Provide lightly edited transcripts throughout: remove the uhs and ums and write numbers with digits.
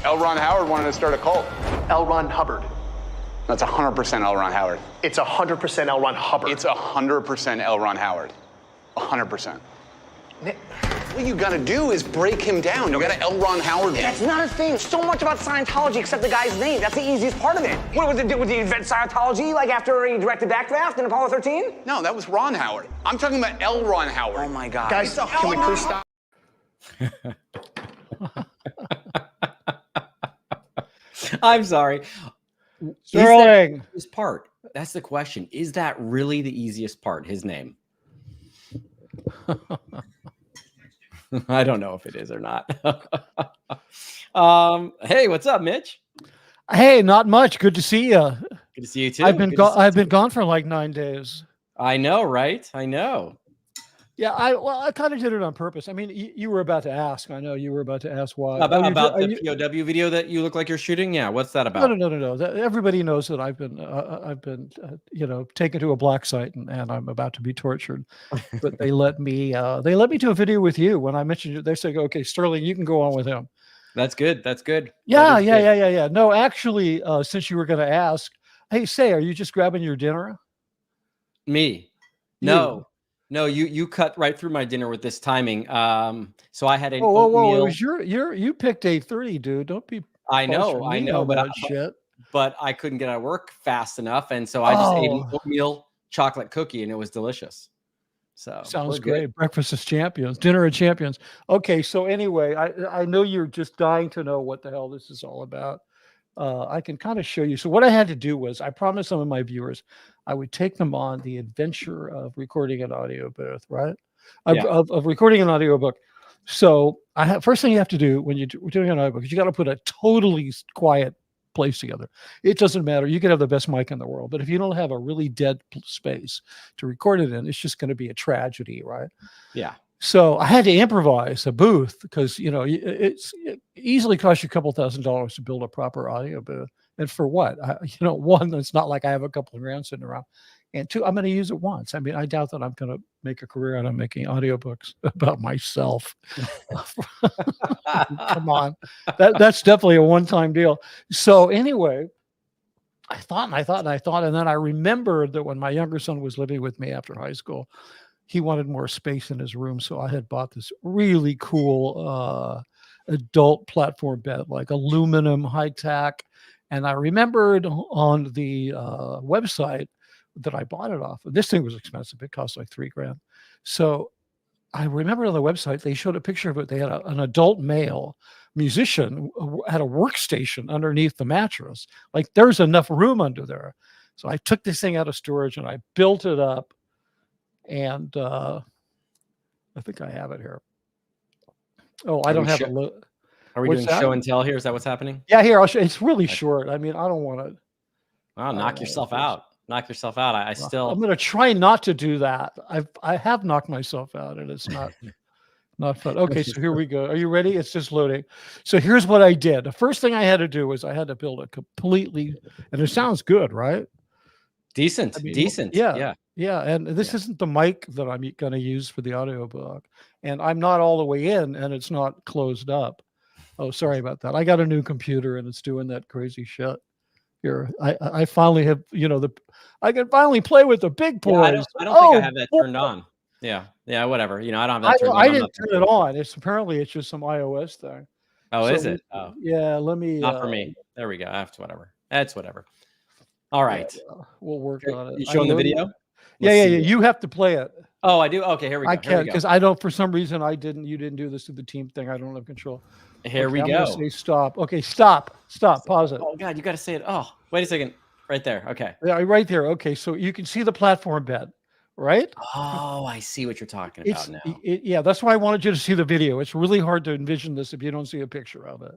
L. Ron Howard wanted to start a cult. L. Ron Hubbard. That's 100% L. Ron Howard. It's 100% L. Ron Hubbard. It's 100% L. Ron Howard. 100%. What you gotta do is break him down. You gotta L. Ron Howard him. That's not a thing. So much about Scientology except the guy's name. That's the easiest part of it. What was it? Would he invent Scientology like after he directed Backdraft in Apollo 13? No, that was Ron Howard. I'm talking about L. Ron Howard. Oh my God. Guys, can we please stop? I'm sorry. Sterling. This part. That's the question. Is that really the easiest part? His name. I don't know if it is or not. Hey, what's up, Mitch? Hey, not much. Good to see you. Good to see you too. I've been gone for like 9 days. I know, right? I know. Yeah, I kind of did it on purpose. I mean, you were about to ask. I know you were about to ask why. About the POW video that you look like you're shooting. Yeah, what's that about? No. Everybody knows that I've been taken to a black site and I'm about to be tortured. But they let me do a video with you when I mentioned you. They said, "Okay, Sterling, you can go on with him." That's good. That's good. Yeah. No, actually, since you were going to ask, hey, are you just grabbing your dinner? Me? No. No, you cut right through my dinner with this timing. So I had an oatmeal. It was you picked 8:30, dude. Don't be. I know, but I couldn't get out of work fast enough, and so I just ate an oatmeal chocolate cookie, and it was delicious. So sounds great. Breakfast of champions, dinner of champions. Okay, so anyway, I know you're just dying to know what the hell this is all about. I can kind of show you. So what I had to do was I promised some of my viewers I would take them on the adventure of recording an audio booth, right? Of recording an audiobook. So first thing you have to do when you're doing an audiobook is you got to put a totally quiet place together. It doesn't matter. You can have the best mic in the world, but if you don't have a really dead space to record it in, it's just going to be a tragedy, right? Yeah. So I had to improvise a booth because, it easily costs you a couple $1,000s to build a proper audio booth. And for what? One, it's not like I have a couple of grand sitting around. And two, I'm going to use it once. I mean, I doubt that I'm going to make a career out of making audiobooks about myself. Come on. That's definitely a one-time deal. So anyway, I thought, and then I remembered that when my younger son was living with me after high school, he wanted more space in his room. So I had bought this really cool adult platform bed, like aluminum, high-tech. And I remembered on the website that I bought it off. This thing was expensive. It cost like $3,000. So I remember on the website, they showed a picture of it. They had an adult male musician had a workstation underneath the mattress. Like there's enough room under there. So I took this thing out of storage and I built it up. And I think I have it here. Oh, I don't have it. Are we doing show and tell here? Is that what's happening? Yeah, here. I'll show. It's really short. I mean, I don't want to. Oh, knock yourself out. Knock yourself out. I'm going to try not to do that. I have knocked myself out, and it's not fun. Okay, so here we go. Are you ready? It's just loading. So here's what I did. The first thing I had to do was I had to build a completely, and it sounds good, right? Decent. Yeah. And this isn't the mic that I'm going to use for the audiobook, and I'm not all the way in, and it's not closed up. Oh, sorry about that. I got a new computer and it's doing that crazy shit. Here, I finally have, I can finally play with the big boys. Yeah, I don't think I have that turned on. Yeah, whatever. I don't have that turned on. I didn't turn it on. It's just some iOS thing. Oh, so is it? Oh, yeah. Let me. Not for me. There we go. I have to whatever. That's whatever. All right. Yeah, we'll work on it. You showing the video? Yeah. You have to play it. Oh, I do. Okay, here we go. I can't because I don't. For some reason, you didn't do this to the team thing. I don't have control. Here we I'm go. Say stop. Okay, stop. Pause it. Oh God, you got to say it. Oh, wait a second. Right there. Okay. Yeah, right there. Okay, so you can see the platform bed, right? Oh, I see what you're talking about now. Yeah, that's why I wanted you to see the video. It's really hard to envision this if you don't see a picture of it,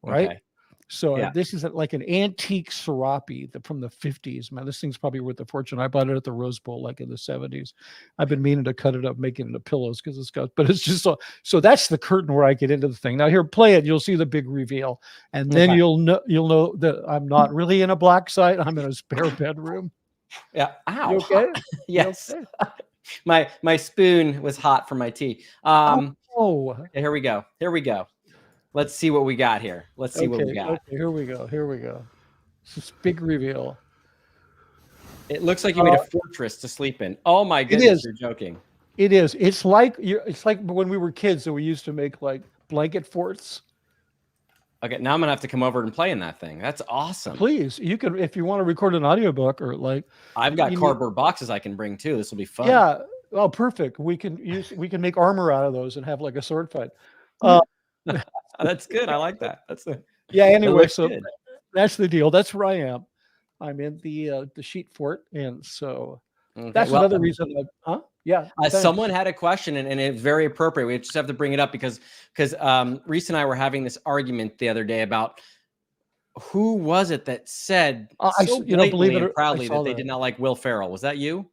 right? Okay. So this is like an antique serape from the 50s. Man, this thing's probably worth a fortune. I bought it at the Rose Bowl like in the 70s. I've been meaning to cut it up, make it into pillows because it's just so that's the curtain where I get into the thing. Now here, play it. You'll see the big reveal, and then you'll know that I'm not really in a black site. I'm in a spare bedroom. Yeah. Ow. You okay? Yes. You okay? My spoon was hot for my tea. Here we go. Let's see what we got here. Let's see what we got. Okay, here we go. Here we go. This big reveal. It looks like you made a fortress to sleep in. Oh my goodness, you're joking. It is. It's like when we were kids that we used to make like blanket forts. Okay, now I'm gonna have to come over and play in that thing. That's awesome. Please, you can if you want to record an audiobook or like. I've got cardboard boxes I can bring too. This will be fun. Yeah. Oh, perfect. We can make armor out of those and have like a sword fight. That's good. I like that. Yeah. Anyway, so good. That's the deal. That's where I am. I'm in the sheet fort, and so okay, that's another reason. Yeah. Someone had a question, and it's very appropriate. We just have to bring it up because Reese and I were having this argument the other day about who was it that said so blatantly and proudly that they did not like Will Ferrell. Was that you?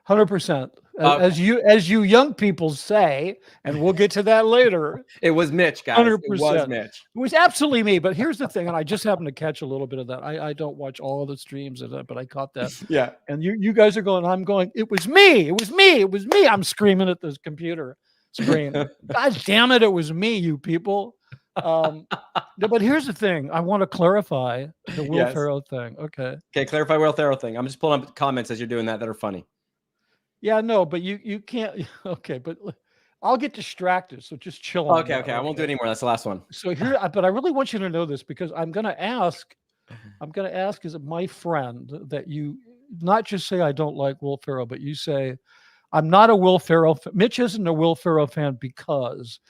100%. As you young people say, and we'll get to that later. It was Mitch, guys. 100%. It was Mitch. It was absolutely me. But here's the thing, and I just happened to catch a little bit of that. I don't watch all of the streams of that, but I caught that. Yeah. And you guys are going, I'm going, it was me. It was me. It was me. I'm screaming at this computer screen. God damn it. It was me, you people. But here's the thing. I want to clarify the Will Ferrell thing. Okay, clarify Will Ferrell thing. I'm just pulling up comments as you're doing that are funny. Yeah, no, but you can't. Okay, but I'll get distracted, so just chill on. Okay, I won't do it anymore. That's the last one. So here, but I really want you to know this because I'm going to ask as my friend that you not just say I don't like Will Ferrell, but you say I'm not a Will Ferrell. Mitch isn't a Will Ferrell fan because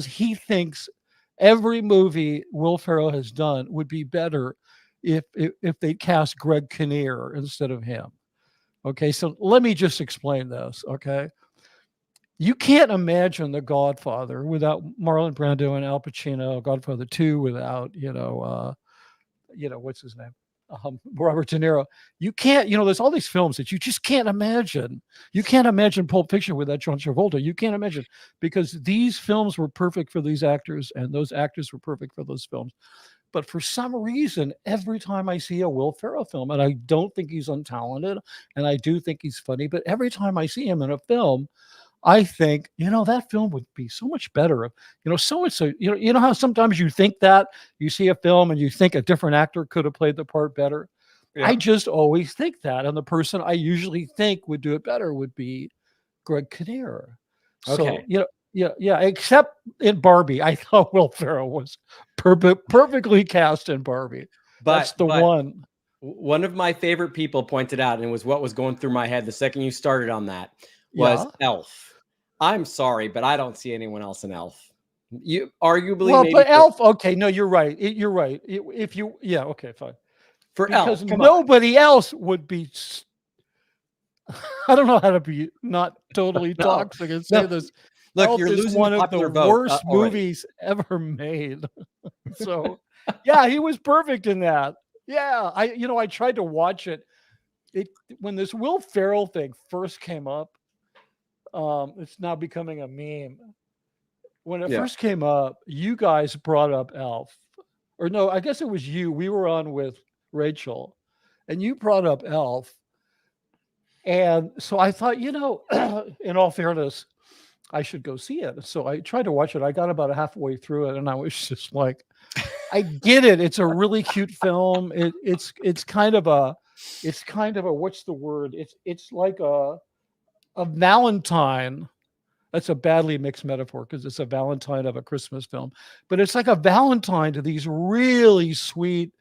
he thinks every movie Will Ferrell has done would be better if they cast Greg Kinnear instead of him. Okay, so let me just explain this, okay? You can't imagine The Godfather without Marlon Brando and Al Pacino, Godfather 2 without, what's his name? Robert De Niro. You can't, there's all these films that you just can't imagine. You can't imagine Pulp Fiction without John Travolta. You can't imagine because these films were perfect for these actors and those actors were perfect for those films. But for some reason, every time I see a Will Ferrell film, and I don't think he's untalented, and I do think he's funny, but every time I see him in a film, I think, that film would be so much better. So-and-so, you know how sometimes you think that you see a film and you think a different actor could have played the part better. Yeah. I just always think that. And the person I usually think would do it better would be Greg Kinnear. Okay. So, yeah. Except in Barbie, I thought Will Ferrell was perfectly cast in Barbie. That's the one. One of my favorite people pointed out, and it was what was going through my head the second you started on that, was Elf. I'm sorry, but I don't see anyone else in Elf. You arguably, but Elf. Okay, no, you're right. You're right. Okay, fine. Because Elf, nobody else would be. I don't know how to be not totally toxic and say this. Look, Elf you're is losing one of the worst movies ever made. So, yeah, he was perfect in that. Yeah, I tried to watch it. When this Will Ferrell thing first came up, it's now becoming a meme. When it first came up, you guys brought up Elf, or no, I guess it was you. We were on with Rachel, and you brought up Elf, and so I thought, in all fairness, I should go see it. So I tried to watch it. I got about halfway through it, and I was just like, I get it. It's a really cute film. It's kind of a what's the word? It's like a Valentine. That's a badly mixed metaphor because it's a Valentine of a Christmas film, but it's like a Valentine to these really sweet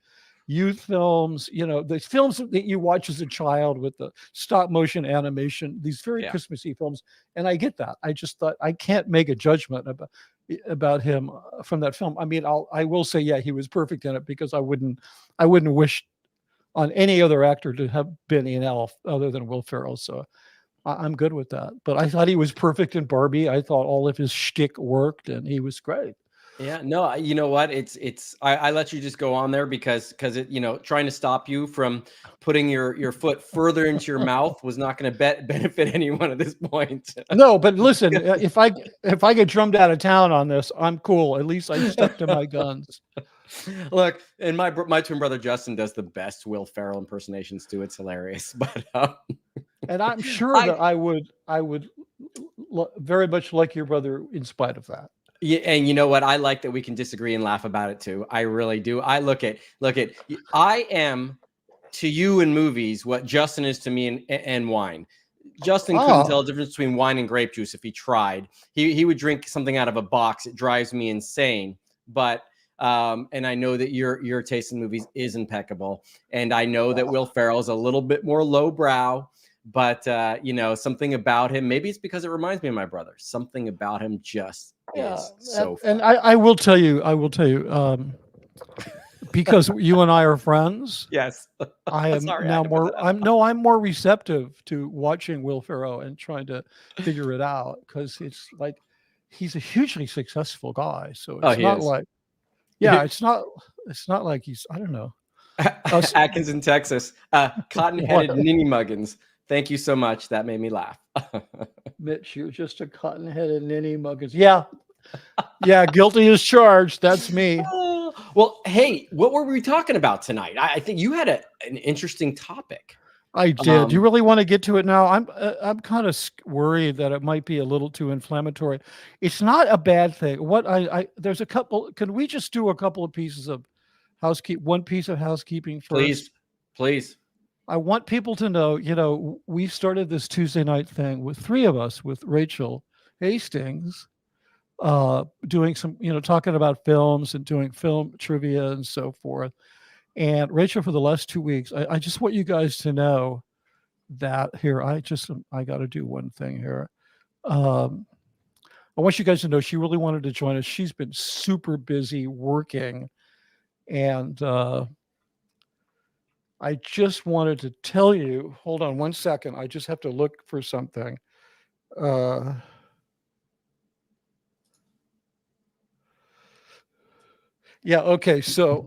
youth films, the films that you watch as a child with the stop motion animation, these very Christmassy films. And I get that. I just thought I can't make a judgment about him from that film. I mean, I will say, he was perfect in it because I wouldn't wish on any other actor to have been in Elf other than Will Ferrell. So I'm good with that. But I thought he was perfect in Barbie. I thought all of his shtick worked and he was great. Yeah, no, you know what? I let you just go on there because it, trying to stop you from putting your foot further into your mouth was not going to benefit anyone at this point. No, but listen, if I get drummed out of town on this, I'm cool. At least I stuck to my guns. Look, and my twin brother Justin does the best Will Ferrell impersonations too. It's hilarious, but and I'm sure that I would very much like your brother in spite of that. Yeah, and you know what? I like that we can disagree and laugh about it too. I really do. I look at. I am to you in movies what Justin is to me and wine. Justin couldn't tell the difference between wine and grape juice if he tried. He would drink something out of a box. It drives me insane. But and I know that your taste in movies is impeccable. And I know that Will Ferrell is a little bit more lowbrow, but you know, something about him, maybe it's because it reminds me of my brother. Something about him just is so fun. And I will tell you, because you and I are friends. Yes. I am Sorry, now I'm more receptive to watching Will Ferrell and trying to figure it out, because it's like he's a hugely successful guy. So it's not like, it's not like he's, I don't know. Atkins in Texas, cotton-headed ninny muggins. Thank you so much. That made me laugh. Mitch, you're just a cotton-headed ninny muggins. Yeah. Yeah, guilty as charged. That's me. Well, hey, what were we talking about tonight? I think you had an interesting topic. I did. Do you really want to get to it now? I'm kind of worried that it might be a little too inflammatory. It's not a bad thing. There's a couple. Can we just do a couple of pieces of one piece of housekeeping first? Please. I want people to know, you know, we started this Tuesday night thing with three of us, with Rachel Hastings, doing some, you know, talking about films and doing film trivia and so forth. And Rachel, for the last 2 weeks, I just want you guys to know that here, I got to do one thing here. I want you guys to know she really wanted to join us. She's been super busy working. And I just wanted to tell you, hold on one second. I just have to look for something. Yeah, okay. So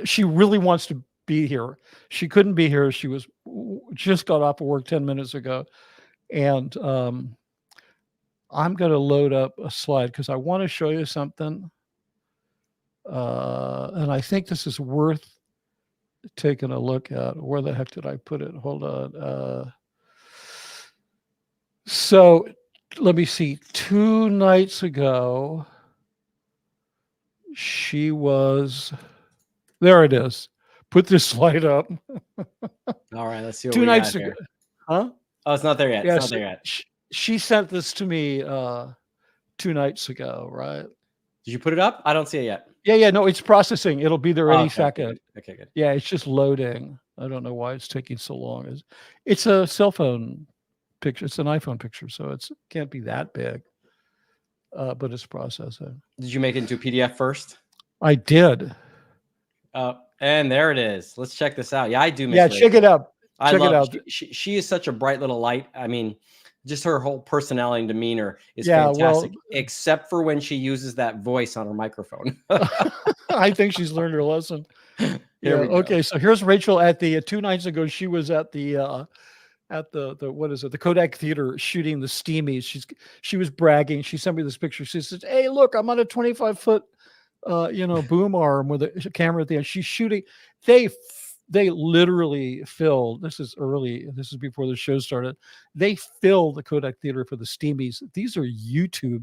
she really wants to be here. She couldn't be here. She just got off of work 10 minutes ago. And I'm going to load up a slide because I want to show you something. And I think this is worth taking a look at. Where the heck did I put it? Hold on. So let me see. 2 nights ago, there it is. Put this slide up. All right, let's see what 2 nights ago. Here. Huh? Oh, it's not there yet. Yeah, it's not there yet. She sent this to me 2 nights ago, right? Did you put it up? I don't see it yet. Yeah, no, it's processing. It'll be there any second. Okay, good. Yeah, it's just loading. I don't know why it's taking so long. It's a cell phone picture. It's an iPhone picture, so it can't be that big. But it's processing. Did you make it into a PDF first? I did. And there it is. Let's check this out. Yeah, I do miss Rachel. Check it out. Check it out. She is such a bright little light. I mean, just her whole personality and demeanor is fantastic, except for when she uses that voice on her microphone. I think she's learned her lesson. Okay, so here's Rachel at the 2 nights ago. She was at the what is it? The Kodak Theater shooting the Steamies. She was bragging. She sent me this picture. She says, "Hey, look, I'm on a 25-foot boom arm with a camera at the end." She's shooting. They literally filled. This is early. This is before the show started. They filled the Kodak Theater for the Steamies. These are YouTube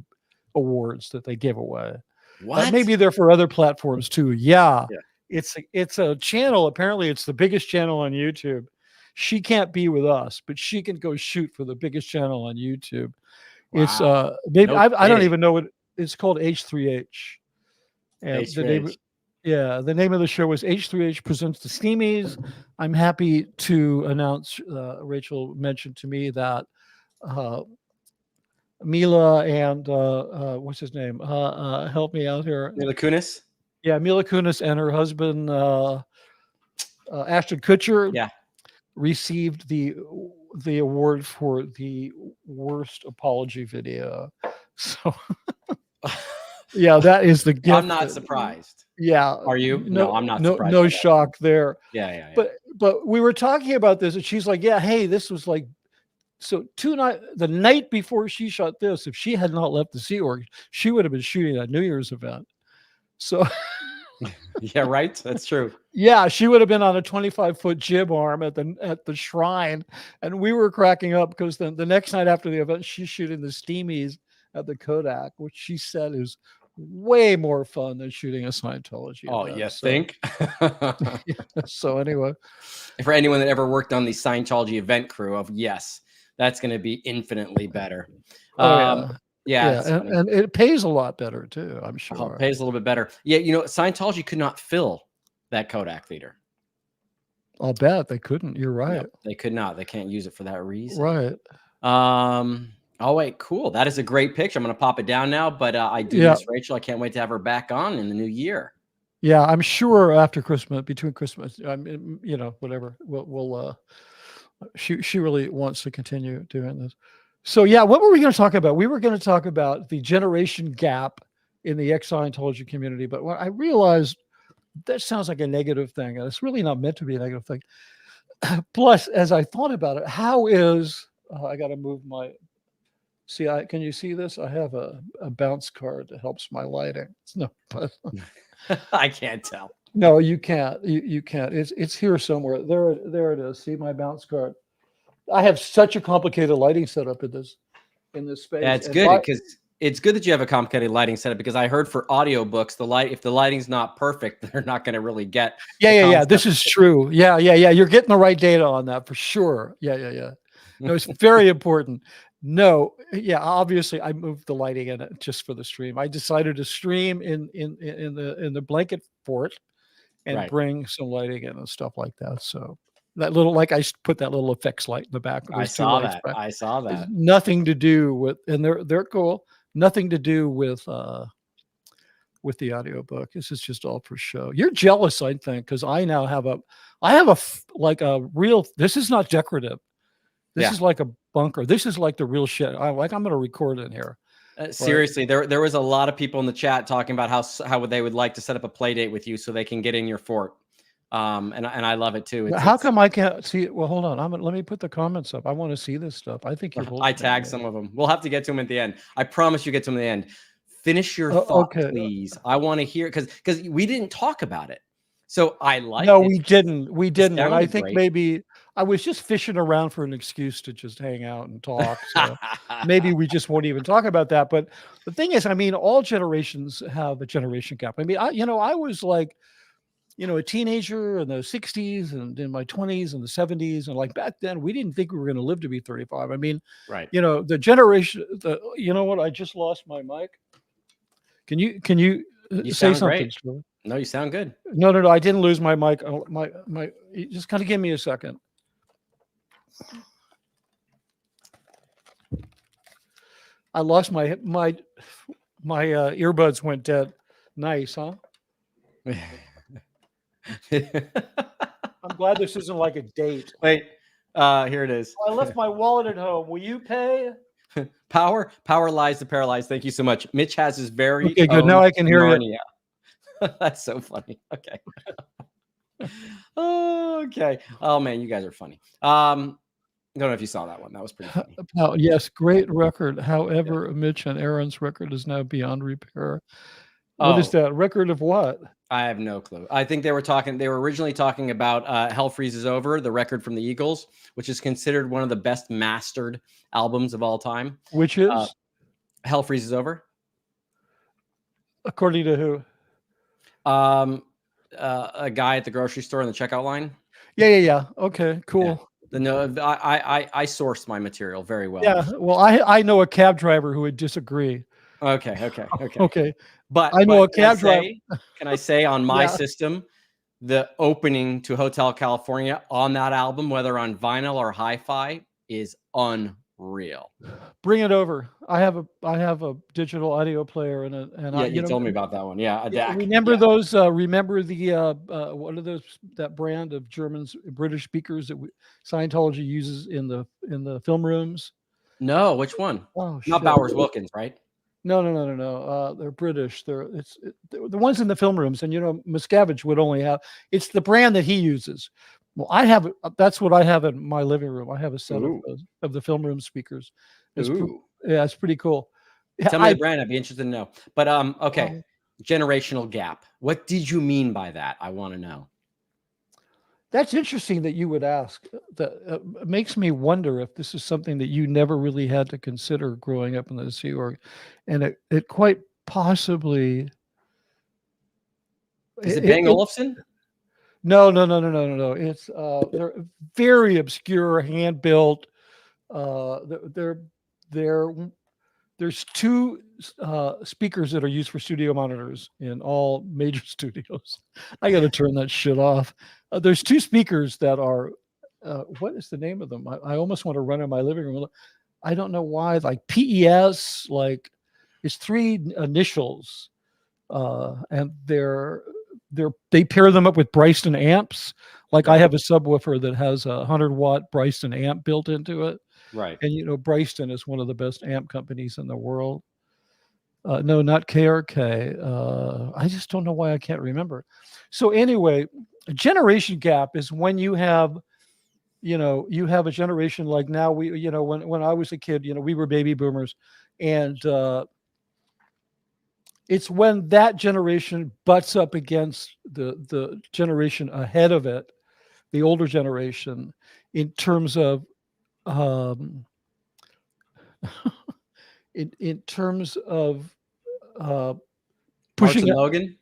awards that they give away. What? Maybe they're for other platforms too. Yeah. It's a channel. Apparently, it's the biggest channel on YouTube. She can't be with us, but she can go shoot for the biggest channel on YouTube. Wow. It's maybe I don't even know what it's called. H3H. And H3H. the name of the show was H3H Presents the Steamies. I'm happy to announce, Rachel mentioned to me that Mila and what's his name? Help me out here. Mila Kunis? Yeah, Mila Kunis and her husband Ashton Kutcher received the award for the worst apology video. So yeah, that is the gift. I'm not surprised. Yeah. Are you? No, I'm not surprised. No shock there. Yeah. But we were talking about this and she's like, yeah, hey, this was like, so the night before she shot this, if she had not left the Sea Org, she would have been shooting that New Year's event. So yeah, right. That's true. Yeah, she would have been on a 25-foot jib arm at the shrine, and we were cracking up because then the next night after the event, she's shooting the Steamies at the Kodak, which she said is way more fun than shooting a Scientology event. You think? So anyway, for anyone that ever worked on the Scientology event crew, yes, that's going to be infinitely better. Yeah, and it pays a lot better too, I'm sure. It pays a little bit better. Yeah, Scientology could not fill that Kodak theater. I'll bet they couldn't. You're right. No, they could not. They can't use it for that reason. Right. Oh wait, cool. That is a great picture. I'm going to pop it down now, but I do miss Rachel. I can't wait to have her back on in the new year. Yeah, I'm sure after Christmas, between Christmas, whatever, she really wants to continue doing this. So yeah, what were we going to talk about? We were going to talk about the generation gap in the ex-Scientology community, but when I realized that sounds like a negative thing, and it's really not meant to be a negative thing. Plus, as I thought about it, how is I got to move my. See, can you see this? I have a bounce card that helps my lighting. No, but I can't tell. No, you can't. You can't. It's here somewhere. There it is. See my bounce card. I have such a complicated lighting setup in this space. Yeah, it's good because it's good that you have a complicated lighting setup, because I heard for audiobooks, if the lighting's not perfect, they're not going to really get. Yeah. This is true. Yeah. You're getting the right data on that for sure. Yeah. No, it's very important. No, yeah. Obviously, I moved the lighting in it just for the stream. I decided to stream in the blanket fort and bring some lighting in and stuff like that. So that little, like I put that little effects light in the back. I saw that. Nothing to do with, and they're cool. Nothing to do with the audiobook. This is just all for show. You're jealous, I think, because I now have a real. This is not decorative. This is like a bunker. This is like the real shit. I'm going to record in here. Seriously, there was a lot of people in the chat talking about how they would like to set up a play date with you so they can get in your fort. And I love it too. How come I can't see it? Well, hold on. Let me put the comments up. I want to see this stuff. I think I tagged some of them. We'll have to get to them at the end. I promise you get to them at the end. Finish your thought, please. I want to hear, because we didn't talk about it. So I like. No, we didn't. And I think maybe I was just fishing around for an excuse to just hang out and talk. So maybe we just won't even talk about that. But the thing is, I mean, all generations have a generation gap. I mean, I was like, a teenager in the 60s and in my 20s and the 70s. And like back then, we didn't think we were going to live to be 35. I mean, the generation, you know what? I just lost my mic. Can you say something? No, you sound good. No. I didn't lose my mic. Just kind of give me a second. I lost my earbuds went dead. Nice, huh? I'm glad this isn't like a date. Wait, here it is. I left my wallet at home. Will you pay? Power lies to paralyze. Thank you so much. Mitch has his very okay. Good. Now I can hear you. That's so funny. Okay. Okay. Oh man, you guys are funny. I don't know if you saw that one. That was pretty funny. Yes, great record. However, Mitch and Aaron's record is now beyond repair. What is that? Record of what? I have no clue. I think they were originally talking about Hell Freezes Over, the record from the Eagles, which is considered one of the best mastered albums of all time. Which is? Hell Freezes Over. According to who? A guy at the grocery store in the checkout line. Yeah. Okay, cool. Yeah. I sourced my material very well. Yeah. Well, I know a cab driver who would disagree. Okay. But I know a cab driver. Can I say on my system, the opening to Hotel California on that album, whether on vinyl or hi-fi, is unreal. Bring it over. I have a digital audio player you told me about that one. Yeah, a DAC. Remember those? Remember the what are those? That brand of British speakers that Scientology uses in the film rooms? No, which one? Oh, not Bowers Wilkins, right? No. They're British. They're the ones in the film rooms, and Miscavige would only have. It's the brand that he uses. Well, I have. That's what I have in my living room. I have a set of the film room speakers. It's pretty cool. Tell me the brand. I'd be interested to know. But okay, generational gap. What did you mean by that? I want to know. That's interesting that you would ask. That makes me wonder if this is something that you never really had to consider growing up in the Sea Org, and it quite possibly. Is it Bang Olufsen? No. It's they're very obscure, hand built. They're there's two speakers that are used for studio monitors in all major studios. I got to turn that shit off. There's two speakers that are, what is the name of them? I almost want to run in my living room. I don't know why. Like PES, like it's three initials, and they pair them up with Bryston amps. Like I have a subwoofer that has a 100-watt Bryston amp built into it. Right. And, Bryston is one of the best amp companies in the world. No, not KRK. I just don't know why I can't remember. So anyway, a generation gap is when you have a generation like now when I was a kid, we were baby boomers, and it's when that generation butts up against the generation ahead of it, the older generation, in terms of in terms of pushing Logan.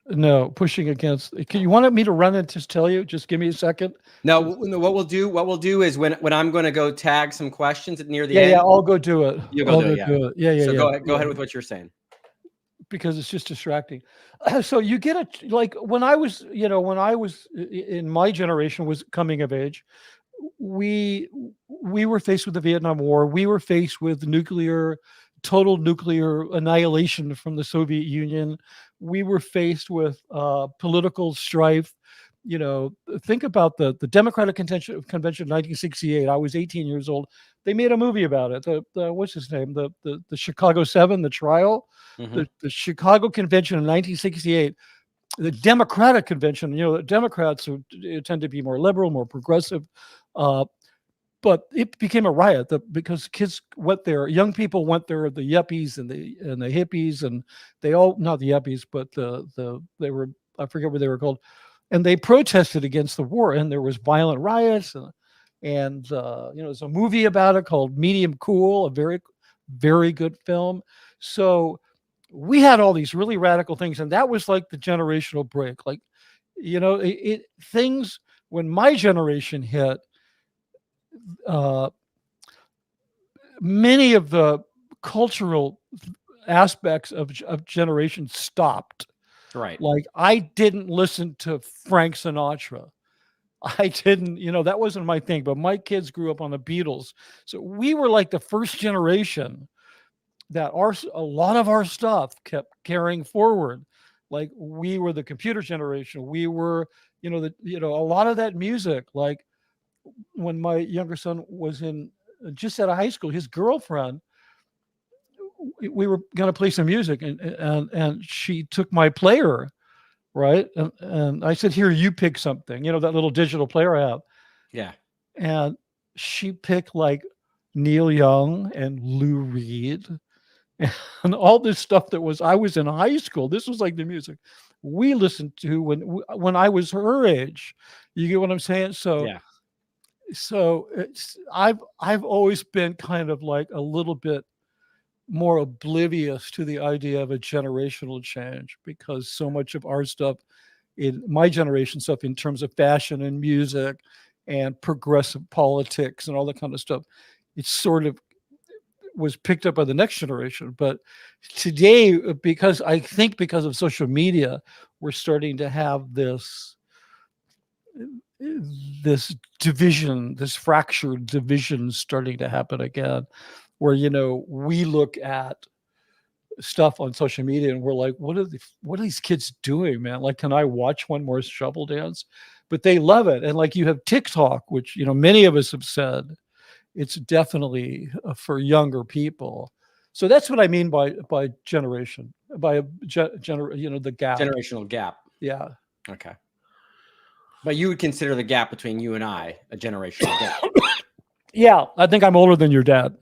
No, pushing against. Can you want me to run and just tell you? Just give me a second. No, what we'll do is when I'm going to go tag some questions near the end. Yeah, I'll go do it. You go do it. Yeah. So go ahead with what you're saying. Because it's just distracting. So you get like when I was in my generation was coming of age, we were faced with the Vietnam War. We were faced with total nuclear annihilation from the Soviet Union. We were faced with political strife. Think about the Democratic Convention of 1968. I was 18 years old. They made a movie about it. The what's his name? The Chicago 7, the trial. Mm-hmm. The Chicago Convention in 1968. The Democratic Convention. The Democrats tend to be more liberal, more progressive. But it became a riot because kids went there, young people went there, the yuppies and the hippies, and they all, not the yuppies, but they were, I forget what they were called, and they protested against the war, and there was violent riots, and there's a movie about it called Medium Cool, a very, very good film. So we had all these really radical things, and that was like the generational break. Like, things when my generation hit, many of the cultural aspects of generation stopped. Right. Like I didn't listen to Frank Sinatra. I didn't, that wasn't my thing, but my kids grew up on the Beatles. So we were like the first generation that a lot of our stuff kept carrying forward. Like we were the computer generation. We were, a lot of that music, like when my younger son was just out of high school, his girlfriend, we were going to play some music and she took my player, right? And I said, here, you pick something, that little digital player I have. Yeah. And she picked like Neil Young and Lou Reed and all this stuff I was in high school. This was like the music we listened to when I was her age. You get what I'm saying? So, yeah. So I've always been kind of like a little bit more oblivious to the idea of a generational change, because so much of our stuff in my generation stuff in terms of fashion and music and progressive politics and all that kind of stuff, it sort of was picked up by the next generation. But today, because of social media, we're starting to have this division, this fractured division starting to happen again, where, we look at stuff on social media and we're like, what are these kids doing, man? Like, can I watch one more shovel dance? But they love it. And like you have TikTok, which, many of us have said it's definitely for younger people. So that's what I mean by generation, by the gap. Generational gap. Yeah. Okay. But you would consider the gap between you and I a generational gap. Yeah, I think I'm older than your dad.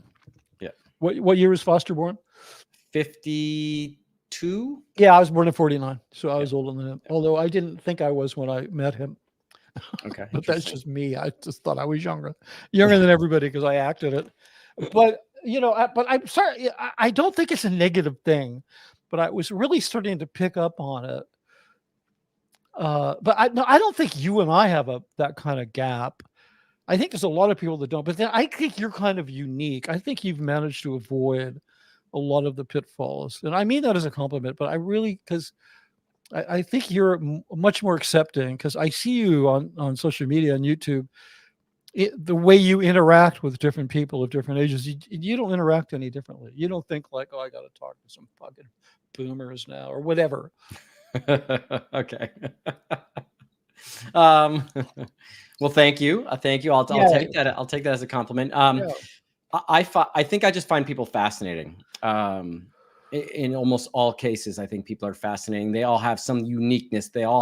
Yeah. What year was Foster born? 52. Yeah, I was born in 49, so I was older than him. Although I didn't think I was when I met him. Okay. But that's just me. I just thought I was younger than everybody because I acted it. But but I'm sorry. I don't think it's a negative thing, but I was really starting to pick up on it. But I don't think you and I have that kind of gap. I think there's a lot of people that don't. But then I think you're kind of unique. I think you've managed to avoid a lot of the pitfalls, and I mean that as a compliment. But I really because. I think you're much more accepting because I see you on social media and YouTube. The way you interact with different people of different ages, you don't interact any differently. You don't think like, oh, I got to talk to some fucking boomers now or whatever. Okay. Well, thank you. Thank you. I'll take that. I'll take that as a compliment. I think I just find people fascinating. In almost all cases, I think people are fascinating. They all have some uniqueness. They're all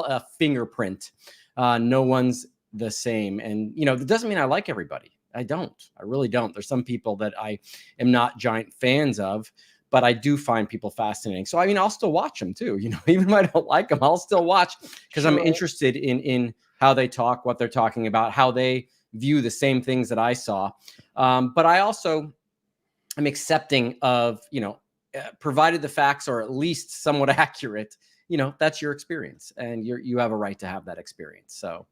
a fingerprint. No one's the same. And, that doesn't mean I like everybody. I don't. I really don't. There's some people that I am not giant fans of, but I do find people fascinating. So, I'll still watch them too. Even if I don't like them, I'll still watch because I'm interested in how they talk, what they're talking about, how they view the same things that I saw. But I also am accepting of, provided the facts are at least somewhat accurate, that's your experience and you have a right to have that experience. So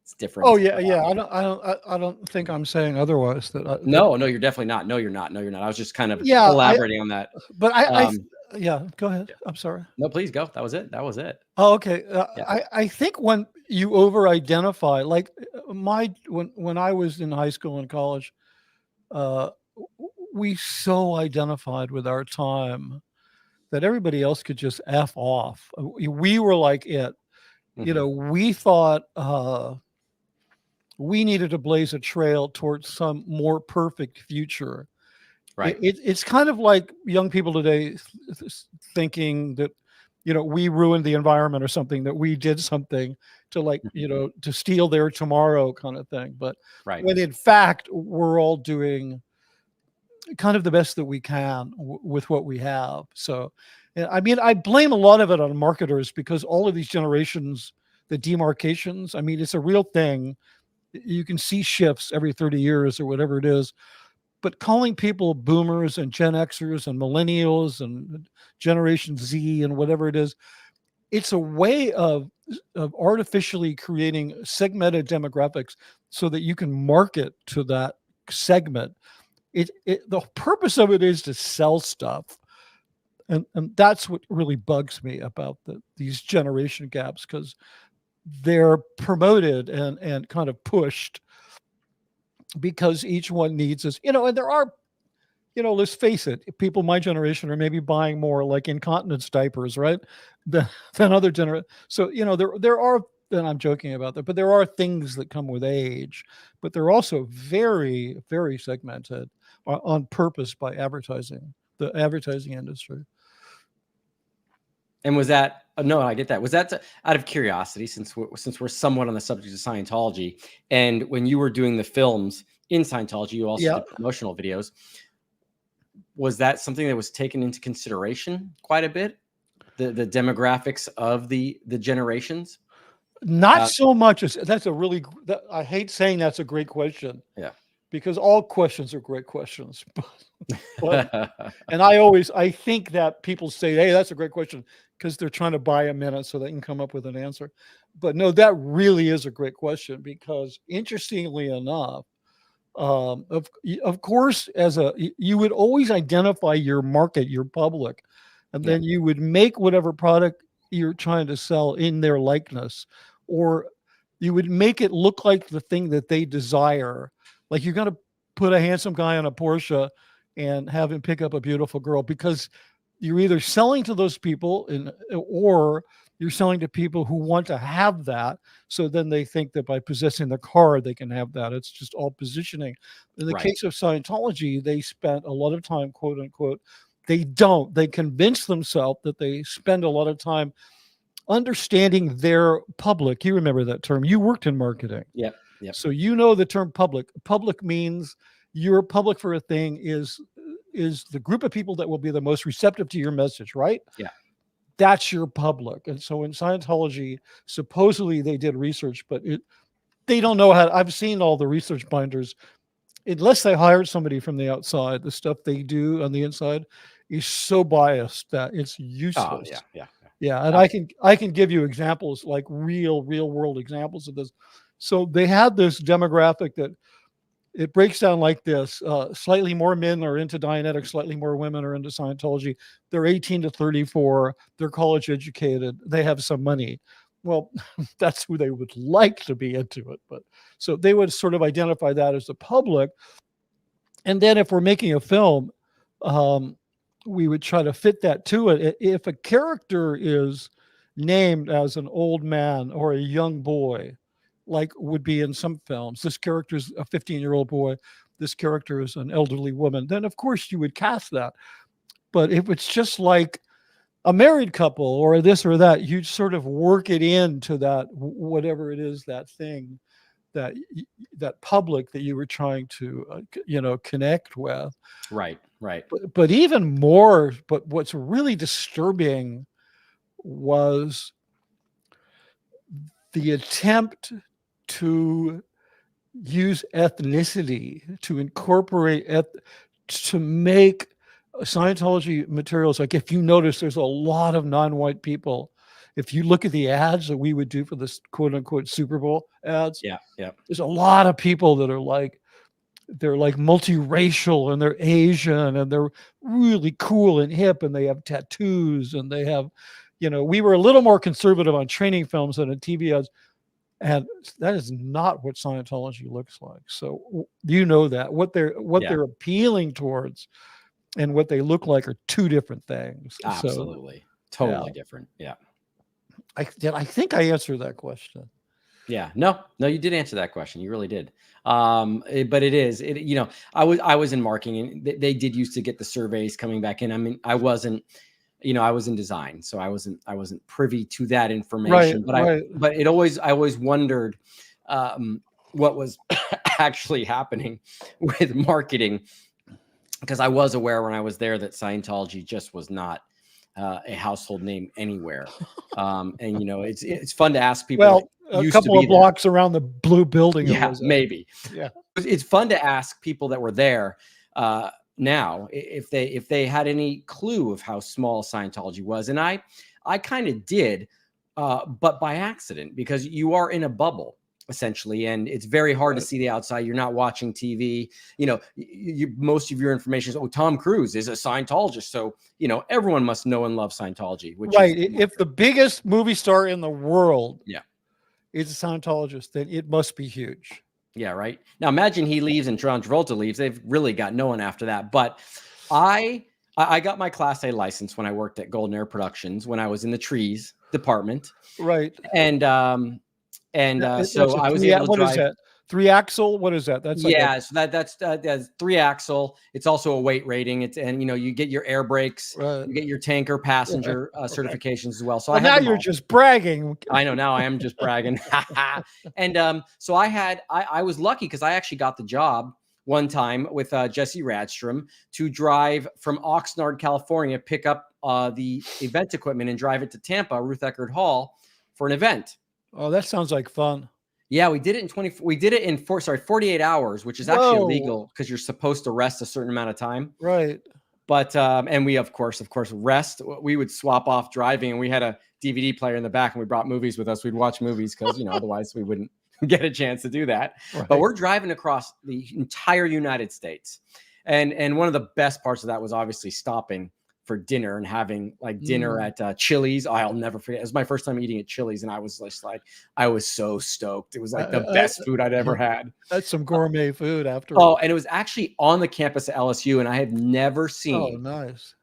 it's different. Oh yeah. Yeah. I don't think I'm saying otherwise No, you're definitely not. No, you're not. I was just kind of elaborating on that. But yeah, go ahead. I'm sorry. No, please go. That was it. Oh, okay. I think when you over-identify, like when I was in high school and college, we so identified with our time that everybody else could just F off. We were like it. We thought we needed to blaze a trail towards some more perfect future. Right. It's kind of like young people today thinking that, we ruined the environment or something, that we did something to to steal their tomorrow kind of thing. But when in fact, we're all doing kind of the best that we can with what we have. So, I blame a lot of it on marketers because all of these generations, the demarcations, it's a real thing. You can see shifts every 30 years or whatever it is. But calling people boomers and Gen Xers and millennials and Generation Z and whatever it is, it's a way of artificially creating segmented demographics so that you can market to that segment. The purpose of it is to sell stuff. And that's what really bugs me about these generation gaps, because they're promoted and kind of pushed because each one needs this, and there are, let's face it, people my generation are maybe buying more like incontinence diapers, right? Than other generations. So, there are, and I'm joking about that, but there are things that come with age, but they're also very, very segmented on purpose by the advertising industry. And was that, no, I get that. Was that out of curiosity, since we're somewhat on the subject of Scientology, and when you were doing the films in Scientology, you also did promotional videos. Was that something that was taken into consideration quite a bit? The demographics of the generations? Not so much as I hate saying that's a great question. Yeah. Because all questions are great questions. And I think that people say, hey, that's a great question, because they're trying to buy a minute so they can come up with an answer. But no, that really is a great question, because interestingly enough, of course, you would always identify your market, your public, and then you would make whatever product you're trying to sell in their likeness, or you would make it look like the thing that they desire. Like, you're going to put a handsome guy on a Porsche and have him pick up a beautiful girl, because you're either selling to those people or you're selling to people who want to have that. So then they think that by possessing the car, they can have that. It's just all positioning. In the case of Scientology, they spent a lot of time, quote unquote. They don't. They convince themselves that they spend a lot of time understanding their public. You remember that term. You worked in marketing. Yeah. Yep. So the term public. Public means your public for a thing is the group of people that will be the most receptive to your message, right? Yeah. that's your public. And so in Scientology, supposedly they did research, but they don't know how. I've seen all the research binders. Unless they hired somebody from the outside, the stuff they do on the inside is so biased that it's useless. Oh, yeah. Yeah, and I can give you examples, like real world examples of this. So they had this demographic that it breaks down like this: slightly more men are into Dianetics, slightly more women are into Scientology. They're 18 to 34. They're college educated. They have some money. Well, that's who they would like to be into it. But so they would sort of identify that as the public. And then if we're making a film, we would try to fit that to it. If a character is named as an old man or a young boy, like would be in some films, this character is a 15-year-old boy, this character is an elderly woman, then of course you would cast that. But if it's just like a married couple or this or that, you sort of work it into that, whatever it is, that thing, that public that you were trying to, connect with. Right. But even more, but what's really disturbing was the attempt to use ethnicity to incorporate to make Scientology materials. Like if you notice, there's a lot of non-white people. If you look at the ads that we would do for this quote unquote Super Bowl ads, there's a lot of people that are like, they're like multiracial and they're Asian and they're really cool and hip and they have tattoos and they have, we were a little more conservative on training films than in TV ads. And that is not what Scientology looks like. So that what they're appealing towards and what they look like are two different things. Absolutely. Totally different. Yeah. I think I answered that question. Yeah, no, you did answer that question. You really did. But it is, I was in marketing and they did used to get the surveys coming back in. I mean, I wasn't, I was in design, so I wasn't privy to that information, but I always wondered, what was actually happening with marketing, because I was aware when I was there that Scientology just was not a household name anywhere. And it's fun to ask people. Well, a couple of blocks around the blue building. Yeah, maybe. Yeah, it's fun to ask people that were there now if they had any clue of how small Scientology was, and I kind of did, but by accident, because you are in a bubble essentially, and it's very hard to see the outside. You're not watching TV. Most of your information is, Tom Cruise is a Scientologist, so everyone must know and love Scientology. Which if the biggest movie star in the world, is a Scientologist, then it must be huge. Yeah, right. Now imagine he leaves and John Travolta leaves. They've really got no one after that. But I got my Class A license when I worked at Golden Air Productions when I was in the trees department. Right. And so I was able to drive. What is that? 3-axle? What is that? That's like so that's 3-axle. It's also a weight rating. You get your air brakes, you get your tanker passenger certifications as well. So now you're just bragging. I know, now I am just bragging. And so I was lucky because I actually got the job one time with Jesse Radstrom to drive from Oxnard, California, pick up the event equipment and drive it to Tampa, Ruth Eckerd Hall, for an event. Oh, that sounds like fun. Yeah, we did it in 48 hours, which is actually illegal because you're supposed to rest a certain amount of time. Right. But and we of course rest. We would swap off driving, and we had a DVD player in the back, and we brought movies with us. We'd watch movies because otherwise we wouldn't get a chance to do that. Right. But we're driving across the entire United States, and one of the best parts of that was obviously stopping for dinner and having like dinner at Chili's. I'll never forget. It was my first time eating at Chili's, and I was just like, I was so stoked. It was like the best food I'd ever had. That's some gourmet food after. Oh, and it was actually on the campus at LSU, and I have never seen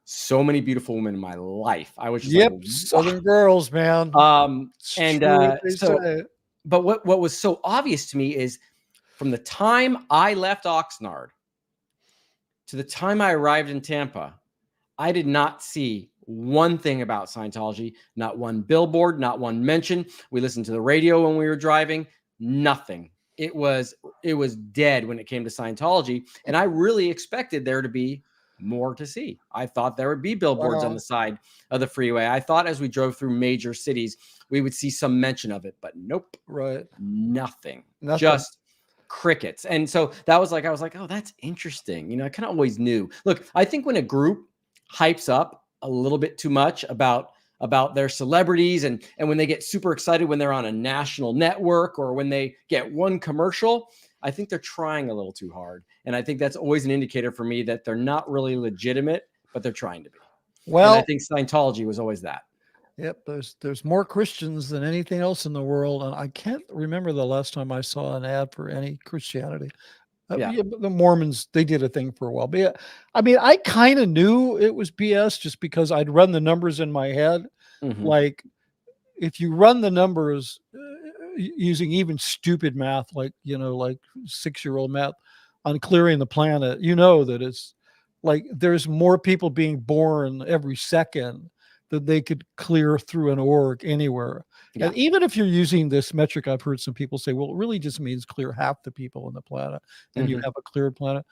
so many beautiful women in my life. I was just like, Southern girls, man. But what was so obvious to me is from the time I left Oxnard to the time I arrived in Tampa, I did not see one thing about Scientology, not one billboard, not one mention. We listened to the radio when we were driving, nothing. It was dead when it came to Scientology. And I really expected there to be more to see. I thought there would be billboards on the side of the freeway. I thought as we drove through major cities, we would see some mention of it, but nope. Right. Nothing. Just crickets. And so that was like, I was like, oh, that's interesting. You know, I kind of always knew. Look, I think when a group hypes up a little bit too much about their celebrities and when they get super excited when they're on a national network or when they get one commercial, I think they're trying a little too hard. And I think that's always an indicator for me that they're not really legitimate, but they're trying to be. Well, and I think Scientology was always that. Yep. There's more Christians than anything else in the world. And I can't remember the last time I saw an ad for any Christianity. The Mormons, they did a thing for a while. But yeah, I mean, I kind of knew it was BS just because I'd run the numbers in my head. Like if you run the numbers using even stupid math, like, you know, like 6-year-old math on clearing the planet, you know, that it's like there's more people being born every second that they could clear through an org anywhere. Yeah. And even if you're using this metric, I've heard some people say, well, it really just means clear half the people on the planet and you have a cleared planet.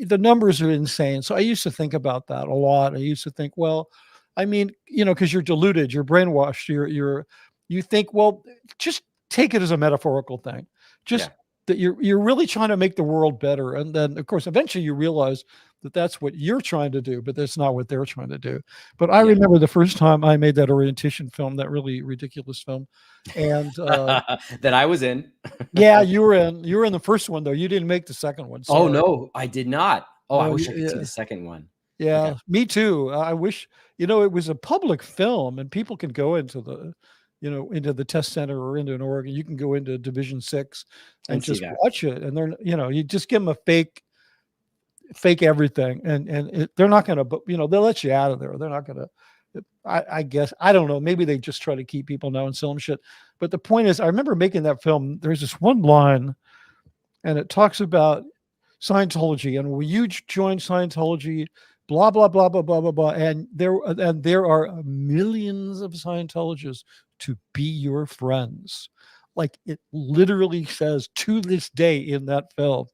The numbers are insane. So I used to think about that a lot. I used to think, well, I mean, you know, because you're deluded, you're brainwashed, you think, well, just take it as a metaphorical thing. Just that you're really trying to make the world better. And then, of course, eventually you realize that that's what you're trying to do, but that's not what they're trying to do. But I remember the first time I made that orientation film, that really ridiculous film, and that I was in. Yeah, you were in the first one though. You didn't make the second one. Sorry. Oh no, I did not. Oh, I wish I could see the second one. Yeah, me too. I wish, you know, it was a public film and people can go into the, you know, into the test center or into an org, and you can go into Division 6 and just watch it. And they're, you know, you just give them a fake everything, and they're not going to, you know, they'll let you out of there. They're not going to, I guess, I don't know. Maybe they just try to keep people now and sell them shit. But the point is, I remember making that film. There's this one line, and it talks about Scientology, and will you join Scientology? Blah blah blah blah blah blah blah. And there are millions of Scientologists to be your friends. Like it literally says to this day in that film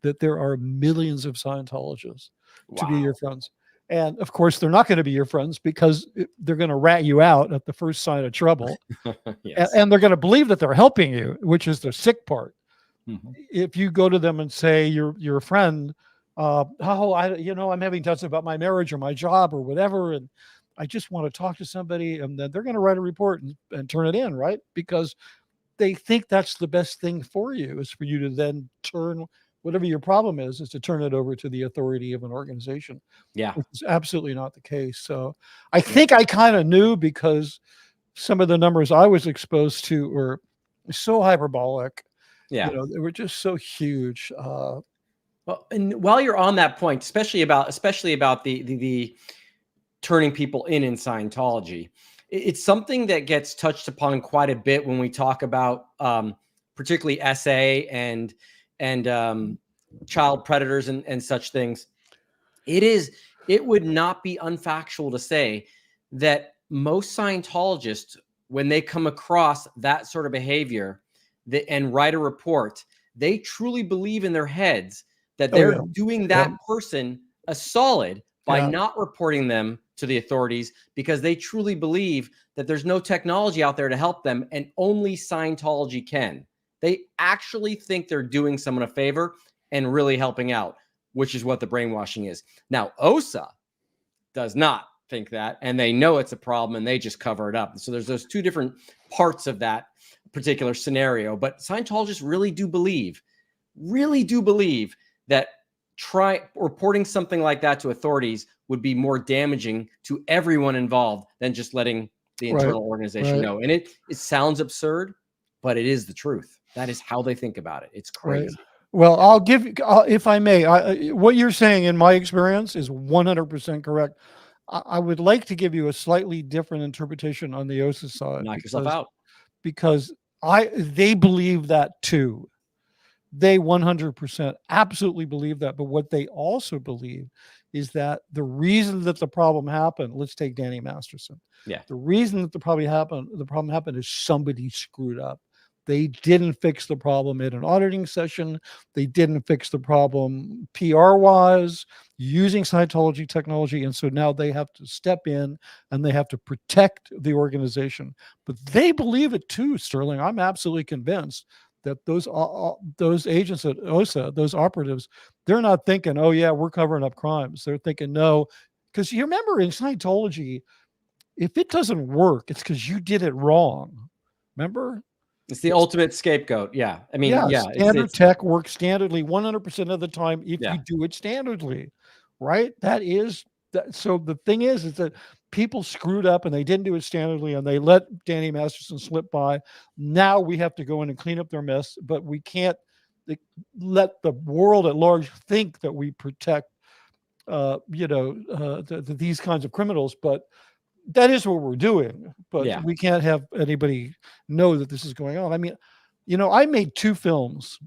that there are millions of Scientologists to be your friends. And of course, they're not going to be your friends because they're going to rat you out at the first sign of trouble. And they're going to believe that they're helping you, which is the sick part. If you go to them and say you're a friend, I'm having doubts about my marriage or my job or whatever, and I just want to talk to somebody, and then they're going to write a report and turn it in, right? Because they think that's the best thing for you, is for you to then turn whatever your problem is to turn it over to the authority of an organization. Yeah. Which is absolutely not the case. So I think I kind of knew, because some of the numbers I was exposed to were so hyperbolic. Yeah. You know, they were just so huge. Well, and while you're on that point, especially about the turning people in Scientology, it's something that gets touched upon quite a bit when we talk about particularly SA and child predators and such things. It would not be unfactual to say that most Scientologists, when they come across that sort of behavior and write a report, they truly believe in their heads that they're doing that person a solid by not reporting them to the authorities, because they truly believe that there's no technology out there to help them and only Scientology can. They actually think they're doing someone a favor and really helping out, which is what the brainwashing is. Now, OSA does not think that, and they know it's a problem, and they just cover it up. So there's those two different parts of that particular scenario. But Scientologists really do believe that reporting something like that to authorities would be more damaging to everyone involved than just letting the internal organization know. And it sounds absurd, but it is the truth. That is how they think about it. It's crazy. Right. Well, I'll give you, if I may, what you're saying in my experience is 100% correct. I would like to give you a slightly different interpretation on the OSA side. Knock yourself out. Because they believe that too. They 100% absolutely believe that. But what they also believe is that the reason that the problem happened, let's take Danny Masterson. Yeah. The reason that the problem happened is somebody screwed up. They didn't fix the problem in an auditing session. They didn't fix the problem PR-wise using Scientology technology. And so now they have to step in and they have to protect the organization. But they believe it too, Sterling. I'm absolutely convinced that those agents at OSA, those operatives, they're not thinking, oh yeah, we're covering up crimes. They're thinking, no, because you remember in Scientology, if it doesn't work, it's because you did it wrong. Remember? It's the ultimate scapegoat. Yeah. I mean, yeah. Standard tech works standardly 100% of the time if Yeah. you do it standardly, right? So the thing is that people screwed up and they didn't do it standardly and they let Danny Masterson slip by. Now we have to go in and clean up their mess, but we can't let the world at large think that we protect, these kinds of criminals. But that is what we're doing, but Yeah. we can't have anybody know that this is going on. I mean, I made 2 films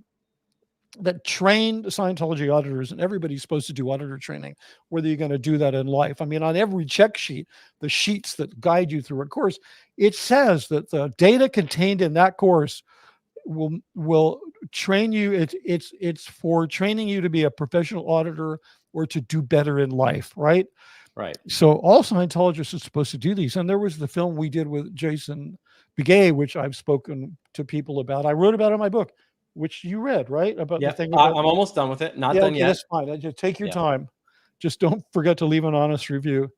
that trained Scientology auditors, and everybody's supposed to do auditor training, whether you're going to do that in life. I mean, on every check sheet, the sheets that guide you through a course, it says that the data contained in that course will train you. It's for training you to be a professional auditor or to do better in life, right? Right. So all Scientologists are supposed to do these. And there was the film we did with Jason Begay, which I've spoken to people about. I wrote about it in my book, which you read, right? About the thing. I'm almost done with it. Not done yet. That's fine. Just take your time. Just don't forget to leave an honest review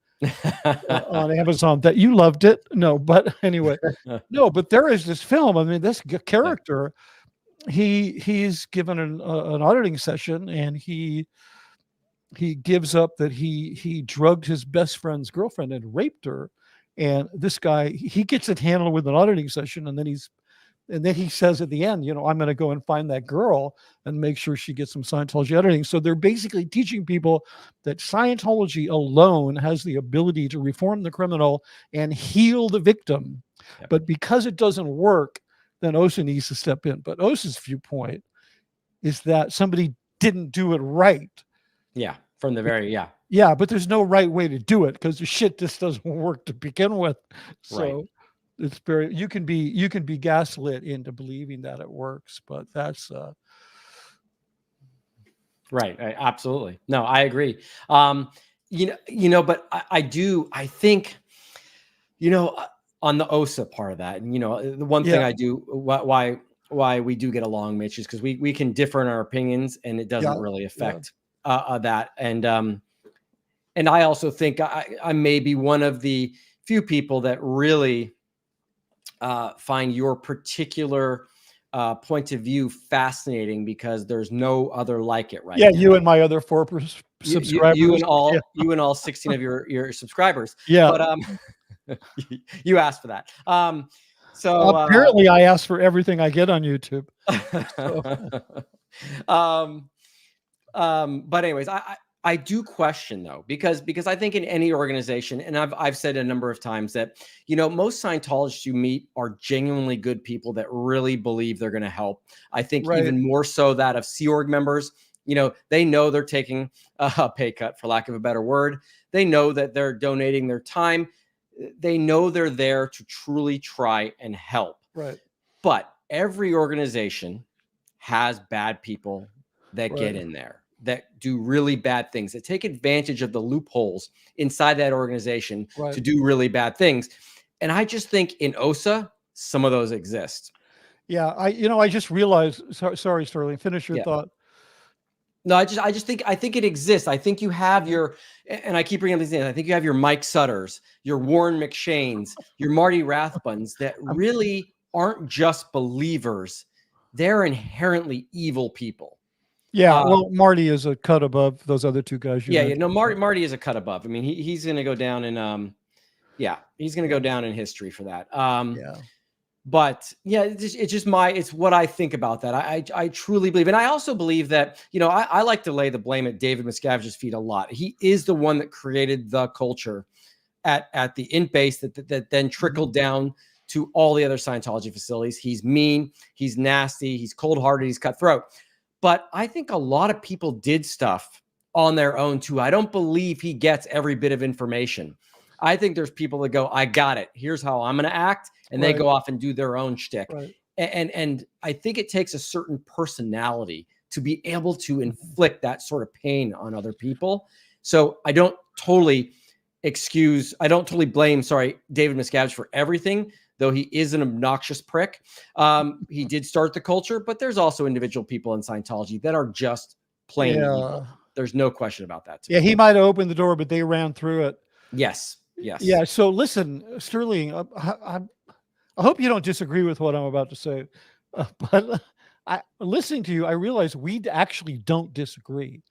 on Amazon that you loved it. No, but anyway, no, but there is this film. I mean, this character, he's given an auditing session, and he gives up that he drugged his best friend's girlfriend and raped her. And this guy, he gets it handled with an auditing session. And then he says at the end, I'm going to go and find that girl and make sure she gets some Scientology auditing. So they're basically teaching people that Scientology alone has the ability to reform the criminal and heal the victim. Yep. But because it doesn't work, then OSA needs to step in. But OSA's viewpoint is that somebody didn't do it right. Yeah, from the very, Yeah, but there's no right way to do it because the shit just doesn't work to begin with. So it's you can be gaslit into believing that it works, but that's right. Absolutely. No, I agree. But I think, on the OSA part of that, and the one thing I do, why we do get along, Mitch, is because we can differ in our opinions, and it doesn't really affect that. And I also think I may be one of the few people that really find your particular point of view fascinating, because there's no other like it right now. You and my other 4 subscribers. You and all 16 of your subscribers. Yeah. But you asked for that. So apparently I asked for everything I get on YouTube. But anyways, I do question though, because I think in any organization, and I've said a number of times that, most Scientologists you meet are genuinely good people that really believe they're going to help. I think even more so that of Sea Org members, they know they're taking a pay cut, for lack of a better word. They know that they're donating their time. They know they're there to truly try and help. Right. But every organization has bad people that get in there, that do really bad things, that take advantage of the loopholes inside that organization to do really bad things. And I just think in OSA, some of those exist. Yeah. I just realized, sorry, Sterling, finish your thought. No, I think it exists. I think you have and I keep bringing up these names. I think you have your Mike Sutters, your Warren McShanes, your Marty Rathbuns that really aren't just believers. They're inherently evil people. Yeah, well, Marty is a cut above those other 2 guys. Marty is a cut above. I mean, he's going to go down in, he's going to go down in history for that. But it's what I think about that. I truly believe, and I also believe that, I like to lay the blame at David Miscavige's feet a lot. He is the one that created the culture at the int base that then trickled down to all the other Scientology facilities. He's mean, he's nasty, he's cold-hearted, he's cutthroat. But I think a lot of people did stuff on their own too. I don't believe he gets every bit of information. I think there's people that go, I got it. Here's how I'm going to act. And they go off and do their own shtick. Right. And I think it takes a certain personality to be able to inflict that sort of pain on other people. So I don't totally blame, David Miscavige for everything, though he is an obnoxious prick. He did start the culture, but there's also individual people in Scientology that are just plain evil. There's no question about that. Yeah, he might have opened the door, but they ran through it. Yes. Yeah. So listen, Sterling, I hope you don't disagree with what I'm about to say, but listening to you, I realize we actually don't disagree.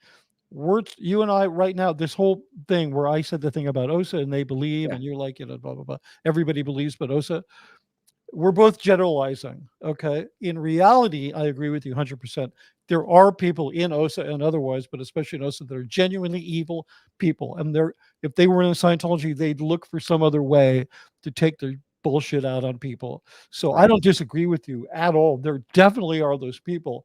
You and I right now, this whole thing where I said the thing about OSA and they believe, and you're like, blah, blah, blah. Everybody believes, but OSA. We're both generalizing. Okay. In reality, I agree with you 100%. There are people in OSA and otherwise, but especially in OSA, that are genuinely evil people. And if they were in Scientology, they'd look for some other way to take their bullshit out on people. So I don't disagree with you at all. There definitely are those people.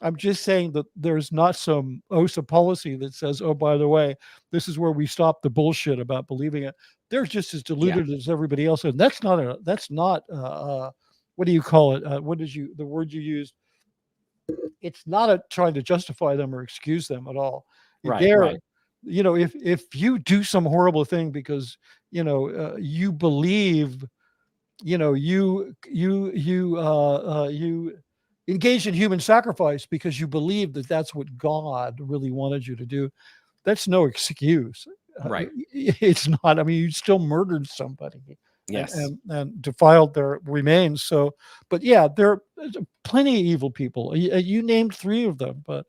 I'm just saying that there's not some OSA policy that says, oh, by the way, this is where we stop the bullshit about believing it. They're just as deluded as everybody else. And that's not what do you call it? The word you used? It's not trying to justify them or excuse them at all. Right. You know, if you do some horrible thing because, you believe, you engaged in human sacrifice because you believe that that's what God really wanted you to do. That's no excuse. Right. It's not. I mean, you still murdered somebody. Yes. And defiled their remains. So, but yeah, there's plenty of evil people. You named 3 of them, but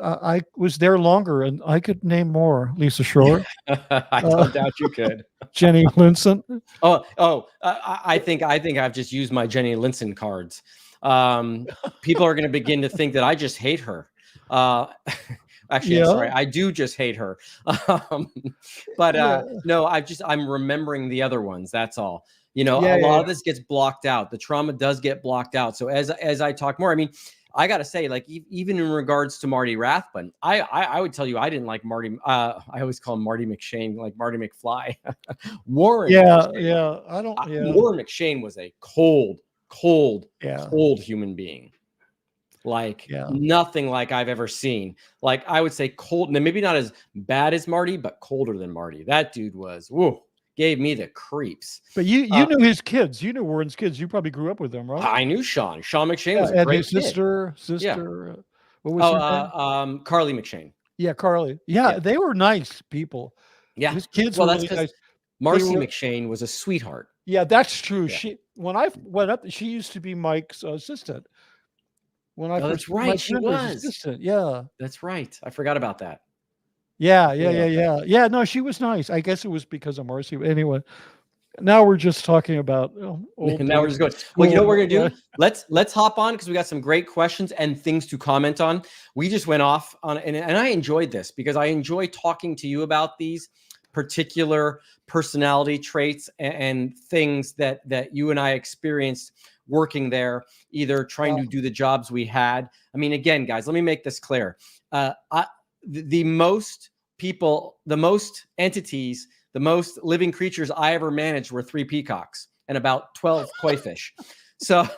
I was there longer and I could name more. Lisa Shore. I don't doubt you could. Jenny Linson. I think I've just used my Jenny Linson cards. People are going to begin to think that I just hate her. Actually, I'm sorry, I do just hate her. No, I'm remembering the other ones. That's all. A lot of this gets blocked out. The trauma does get blocked out. So as I talk more, I mean, I got to say, like, even in regards to Marty Rathbun, I would tell you, I didn't like Marty. I always call him Marty McShane, like Marty McFly. Warren. McShane. Warren McShane was a cold human being. Like nothing like I've ever seen. Like I would say cold, maybe not as bad as Marty, but colder than Marty. That dude was, gave me the creeps. But you knew his kids. You knew Warren's kids. You probably grew up with them, right? I knew Sean. Sean McShane was a great his sister. What was her name? Carly McShane. Yeah, Carly. Yeah, they were nice people. Yeah. His kids were really nice. Marcy McShane was a sweetheart. Yeah, that's true. Yeah. When I went up, she used to be Mike's assistant. That's right. She was. Assistant. Yeah. That's right. I forgot about that. Yeah. No, she was nice. I guess it was because of Marcy. Anyway, now we're just talking about old now we're just going. Well, you know what we're gonna do? Let's hop on because we got some great questions and things to comment on. We just went off on, and I enjoyed this because I enjoy talking to you about these particular personality traits and things that you and I experienced working there, either trying to do the jobs we had. I mean, again, guys, let me make this clear. The most people, the most entities, the most living creatures I ever managed were 3 peacocks and about 12 koi fish. So,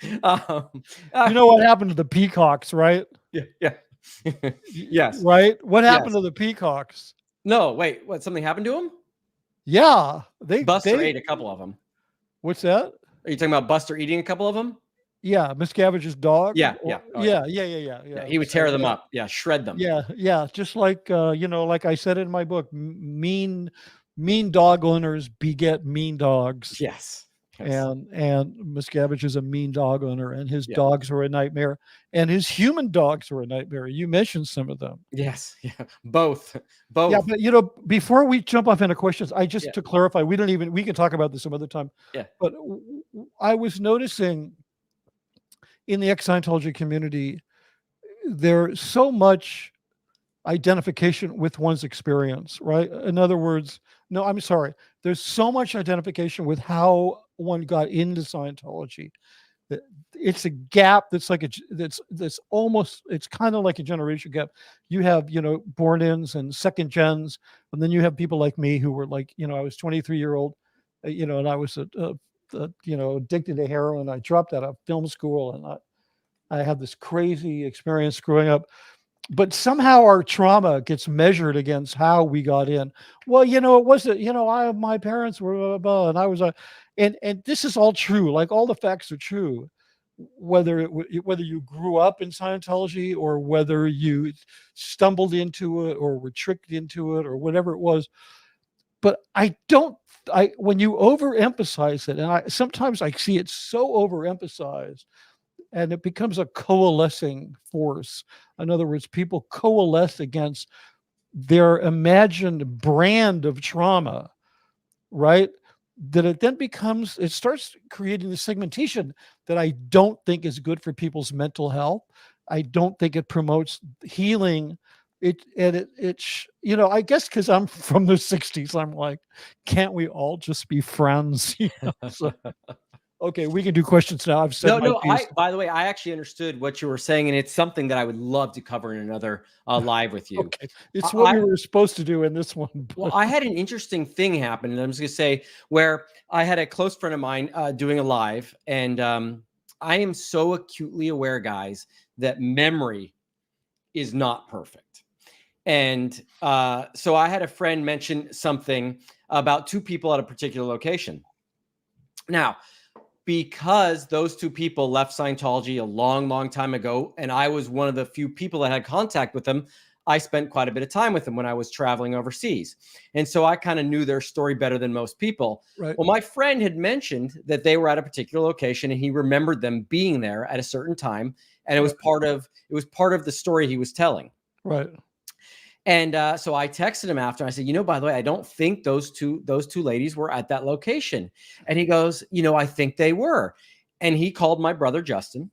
you know what happened to the peacocks, right? Yeah. Yes. Right. What happened to the peacocks? No, wait, what? Something happened to them? Yeah. Buster ate a couple of them. What's that? Are you talking about Buster eating a couple of them? Yeah, Miscavige's dog. Yeah. He would tear them up. Yeah, shred them. Yeah. Just like like I said in my book, mean dog owners beget mean dogs. Yes. And Miscavige is a mean dog owner, and his dogs were a nightmare, and his human dogs were a nightmare. You mentioned some of them. Yes. Yeah. Both. Yeah, but before we jump off into questions, to clarify, we can talk about this some other time. Yeah. But I was noticing in the ex-Scientology community, there's so much identification with one's experience, right? In other words, no, I'm sorry. There's so much identification with how one got into Scientology. It's a gap that's like that's almost, it's kind of like a generation gap. You have, born-ins and second gens, and then you have people like me who were like, I was 23-year-old, and I was addicted to heroin. I dropped out of film school, and I had this crazy experience growing up. But somehow our trauma gets measured against how we got in. Well, it wasn't, my parents were blah, blah, blah, and I was and this is all true. Like, all the facts are true, whether you grew up in Scientology or whether you stumbled into it or were tricked into it or whatever it was. But when you overemphasize it, and sometimes I see it so overemphasized, and it becomes a coalescing force. In other words, people coalesce against their imagined brand of trauma, right? That it starts creating the segmentation that I don't think is good for people's mental health. I don't think it promotes healing. I guess because I'm from the 60s, I'm like, can't we all just be friends? So, okay, we can do questions now. I've said my piece. By the way, I actually understood what you were saying, and it's something that I would love to cover in another live with you. Okay, it's what we were supposed to do in this one. Well, I had an interesting thing happen, and I'm just going to say, where I had a close friend of mine doing a live, and I am so acutely aware, guys, that memory is not perfect. And so I had a friend mention something about two people at a particular location. Now, because those two people left Scientology a long, long time ago, and I was one of the few people that had contact with them, I spent quite a bit of time with them when I was traveling overseas. And so I kind of knew their story better than most people. Right. Well, my friend had mentioned that they were at a particular location, and he remembered them being there at a certain time. And it was part of the story he was telling. Right. And so I texted him after. I said, by the way, I don't think those two ladies were at that location. And he goes, I think they were. And he called my brother Justin.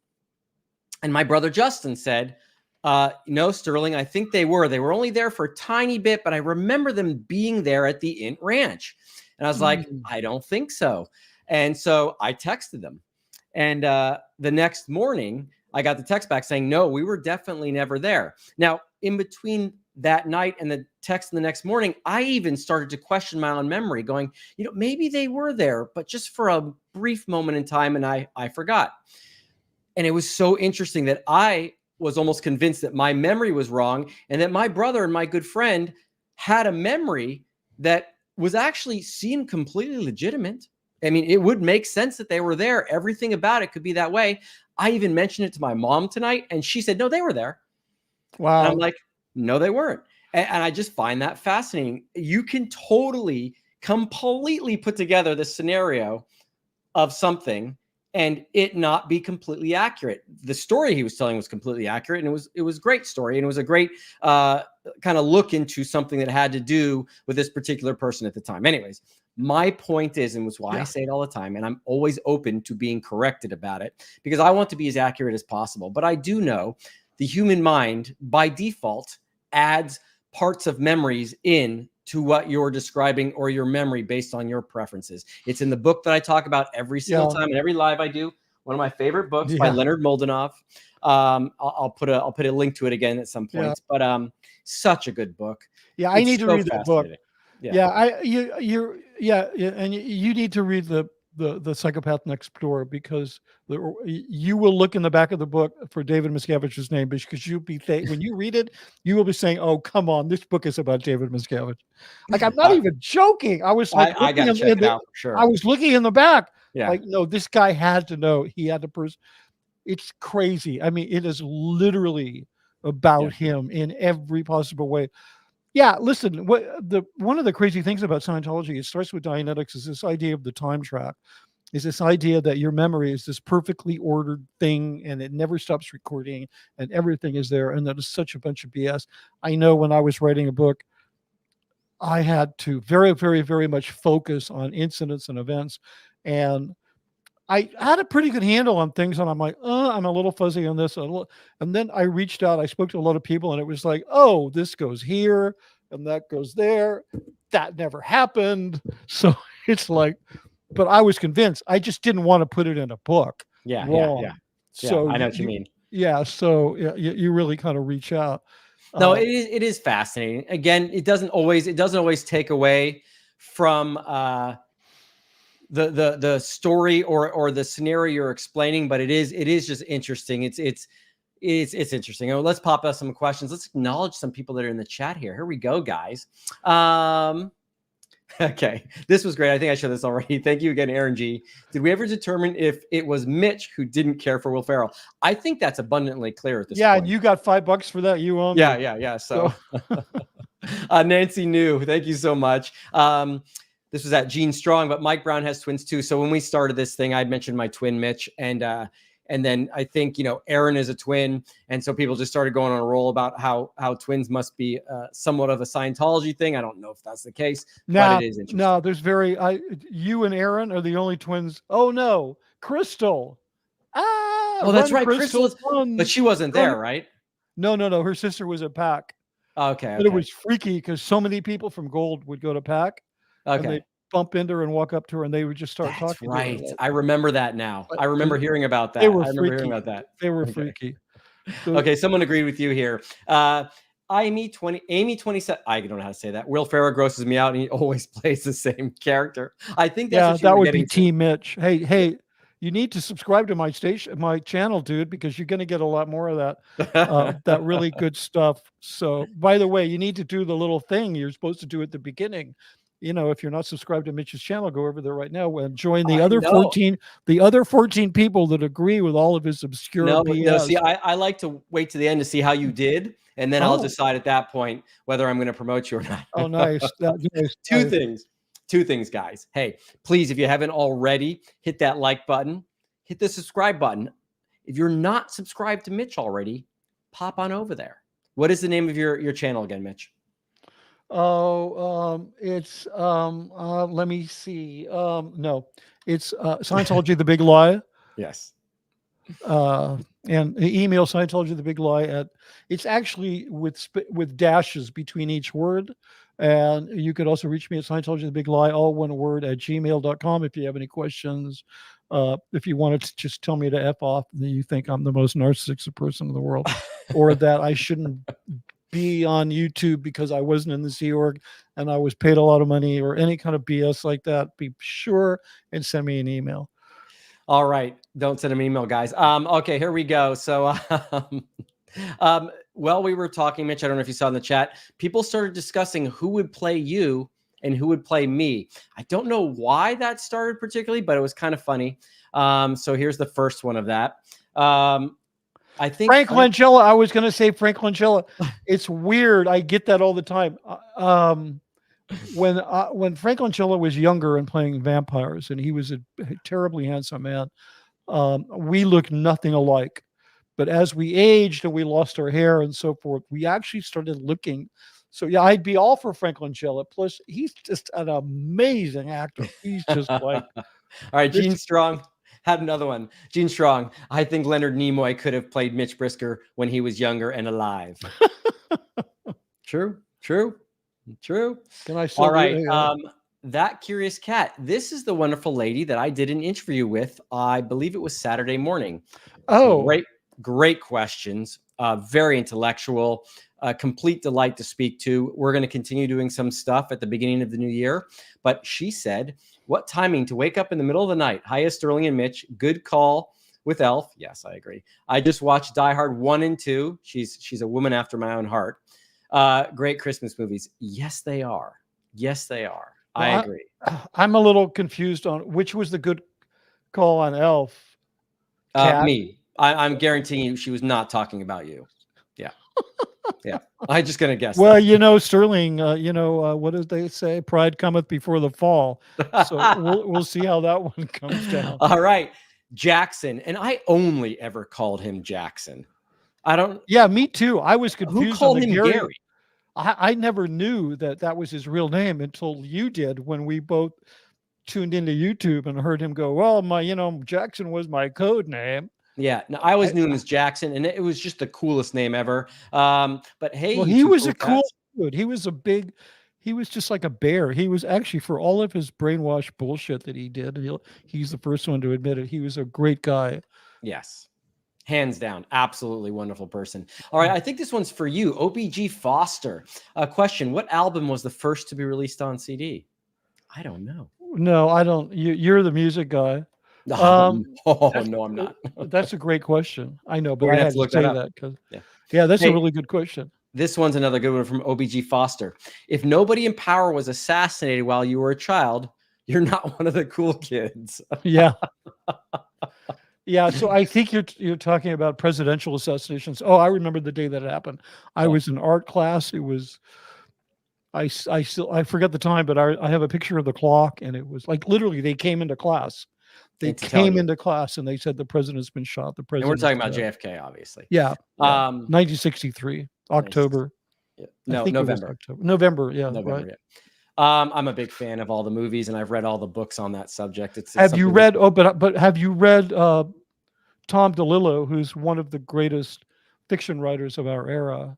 And my brother Justin said, no, Sterling, I think they were. They were only there for a tiny bit, but I remember them being there at the Int Ranch. And I was like, I don't think so. And so I texted them. And the next morning, I got the text back saying, no, we were definitely never there. Now, in between that night and the text the next morning, I even started to question my own memory, going, maybe they were there, but just for a brief moment in time, and I forgot. And it was so interesting that I was almost convinced that my memory was wrong, and that my brother and my good friend had a memory that was actually seemed completely legitimate. I mean, it would make sense that they were there. Everything about it could be that way. I even mentioned it to my mom tonight, and she said, no, they were there. Wow. And I'm like, no, they weren't. And I just find that fascinating. You can completely put together the scenario of something and it not be completely accurate. The story he was telling was completely accurate, and it was a great story, and it was a great kind of look into something that had to do with this particular person at the time. Anyways, my point is, and was why I say it all the time, and I'm always open to being corrected about it, because I want to be as accurate as possible. But I do know the human mind, by default, adds parts of memories in to what you're describing or your memory based on your preferences. It's in the book that I talk about every single time and every live I do. One of my favorite books by Leonard Moldenov. I'll put a link to it again at some point. But such a good book. Yeah, I need to read that book. Yeah, and you need to read the Psychopath Next Door, because you will look in the back of the book for David Miscavige's name, because you'll be when you read it, you will be saying, "Oh, come on, this book is about David Miscavige." Like, I'm not even joking. I was like, I got to check it out for sure. I was looking in the back, Yeah. like, no, this guy had to know. He had to. It's crazy. I mean, it is literally about him in every possible way. Yeah, listen, one of the crazy things about Scientology, it starts with Dianetics, is this idea of the time track, is this idea that your memory is this perfectly ordered thing and it never stops recording and everything is there, and that is such a bunch of BS. I know when I was writing a book, I had to very, very, very much focus on incidents and events, and I had a pretty good handle on things, and I'm like, I'm a little fuzzy on this. And then I reached out, I spoke to a lot of people, and it was like, oh, this goes here and that goes there. That never happened. So it's like, but I was convinced. I just didn't want to put it in a book. Yeah. So I know what you mean. Yeah. So you really kind of reach out. No, it is fascinating. Again, it doesn't always take away from the story or the scenario you're explaining, but it is just interesting. It's interesting. Let's pop up some questions. Let's acknowledge some people that are in the chat here. Here we go, guys. Okay, this was great. I think I showed this already. Thank you again, Aaron G. Did we ever determine if it was Mitch who didn't care for Will Ferrell? I think that's abundantly clear at this point. Yeah, and you got $5 for that. You own. Yeah. So, Nancy New, thank you so much. This was at Gene Strong, but Mike Brown has twins too. So when we started this thing, I'd mentioned my twin Mitch, and then I think, Aaron is a twin. And so people just started going on a roll about how twins must be somewhat of a Scientology thing. I don't know if that's the case, but it is interesting. No, there's you and Aaron are the only twins. Oh no, Crystal. Oh, that's right. Crystal, but she wasn't there, right? No. Her sister was at PAC. Okay. But it was freaky because so many people from Gold would go to PAC. Okay. And they'd bump into her and walk up to her and they would just start talking. Right. To her. I remember that now. I remember hearing about that. They were I remember hearing about that. They were freaky. So, okay. Someone agreed with you here. Amy 27. I don't know how to say that. Will Ferrell grosses me out and he always plays the same character. I think that's that would be Team Mitch. Hey, you need to subscribe to my channel, dude, because you're going to get a lot more of that, that really good stuff. So, by the way, you need to do the little thing you're supposed to do at the beginning. If you're not subscribed to Mitch's channel, go over there right now and join the other 14 people that agree with all of his obscure BS. No, see, I like to wait to the end to see how you did, and then I'll decide at that point whether I'm going to promote you or not. Oh, nice. Two things, guys. Hey, please, if you haven't already, hit that like button, hit the subscribe button. If you're not subscribed to Mitch already, pop on over there. What is the name of your channel again, Mitch? It's let me see. No, it's Scientology the Big Lie. Yes. And email Scientology the Big Lie at, it's actually with dashes between each word. And you could also reach me at Scientology the Big Lie, all one word, at gmail.com if you have any questions. If you wanted to just tell me to F off, that you think I'm the most narcissistic person in the world, or that I shouldn't be on YouTube because I wasn't in the Sea Org and I was paid a lot of money, or any kind of BS like that, be sure and send me an email. All right. Don't send an email, guys. Okay, here we go. So, while we were talking, Mitch, I don't know if you saw in the chat, people started discussing who would play you and who would play me. I don't know why that started particularly, but it was kind of funny. So here's the first one of that. I think Frank Langella. I was going to say Frank Langella. It's weird. I get that all the time. When Frank Langella was younger and playing vampires, and he was a terribly handsome man, we looked nothing alike. But as we aged and we lost our hair and so forth, we actually started looking. So yeah, I'd be all for Frank Langella. Plus, he's just an amazing actor. He's just like. All right, Gene Strong had another one. Gene Strong. I think Leonard Nimoy could have played Mitch Brisker when he was younger and alive. True. Can I still all right. That Curious Cat. This is the wonderful lady that I did an interview with. I believe it was Saturday morning. Oh, great questions. Very intellectual. Complete delight to speak to. We're going to continue doing some stuff at the beginning of the new year. But she said, what timing to wake up in the middle of the night? Hiya, Sterling and Mitch. Good call with Elf. Yes, I agree. I just watched Die Hard 1 and 2. She's a woman after my own heart. Great Christmas movies. Yes, they are. I agree. I'm a little confused on which was the good call on Elf. Me. I'm guaranteeing you she was not talking about you. Yeah. I'm just going to guess. Well, Sterling, what did they say? Pride cometh before the fall. So we'll see how that one comes down. All right. Jackson. And I only ever called him Jackson. Yeah, me too. I was confused. Who called him Gary? I never knew that was his real name until you did, when we both tuned into YouTube and heard him go, well, Jackson was my code name. Yeah, no, I always knew him as Jackson, and it was just the coolest name ever. But hey, well, he was a cool dude. He was just like a bear. He was actually, for all of his brainwash bullshit that he did, he's the first one to admit it. He was a great guy. Yes, hands down, absolutely wonderful person. All right, I think this one's for you, OBG Foster. Question: what album was the first to be released on CD? I don't know. No, I don't. You're the music guy. Oh, no, I'm not. That's a great question. I know, but We're I gonna had have to to look say that up. that because Yeah. yeah, that's a Hey, really good question. This one's another good one from OBG Foster. If nobody in power was assassinated while you were a child, you're not one of the cool kids. Yeah. Yeah, so I think you're talking about presidential assassinations. Oh, I remember the day that it happened. I was in art class. It was I forget the time, but I have a picture of the clock, and it was like literally they came into class. They And to tell came you. into class and they said the president's been shot. The And president. we're talking about JFK, obviously. Yeah. 1963, October. Yeah. I No, think it was November. October. November, yeah, November, right. yeah. I'm a big fan of all the movies, and I've read all the books on that subject. It's Have you something read? Oh, but have you read Tom DeLillo, who's one of the greatest fiction writers of our era?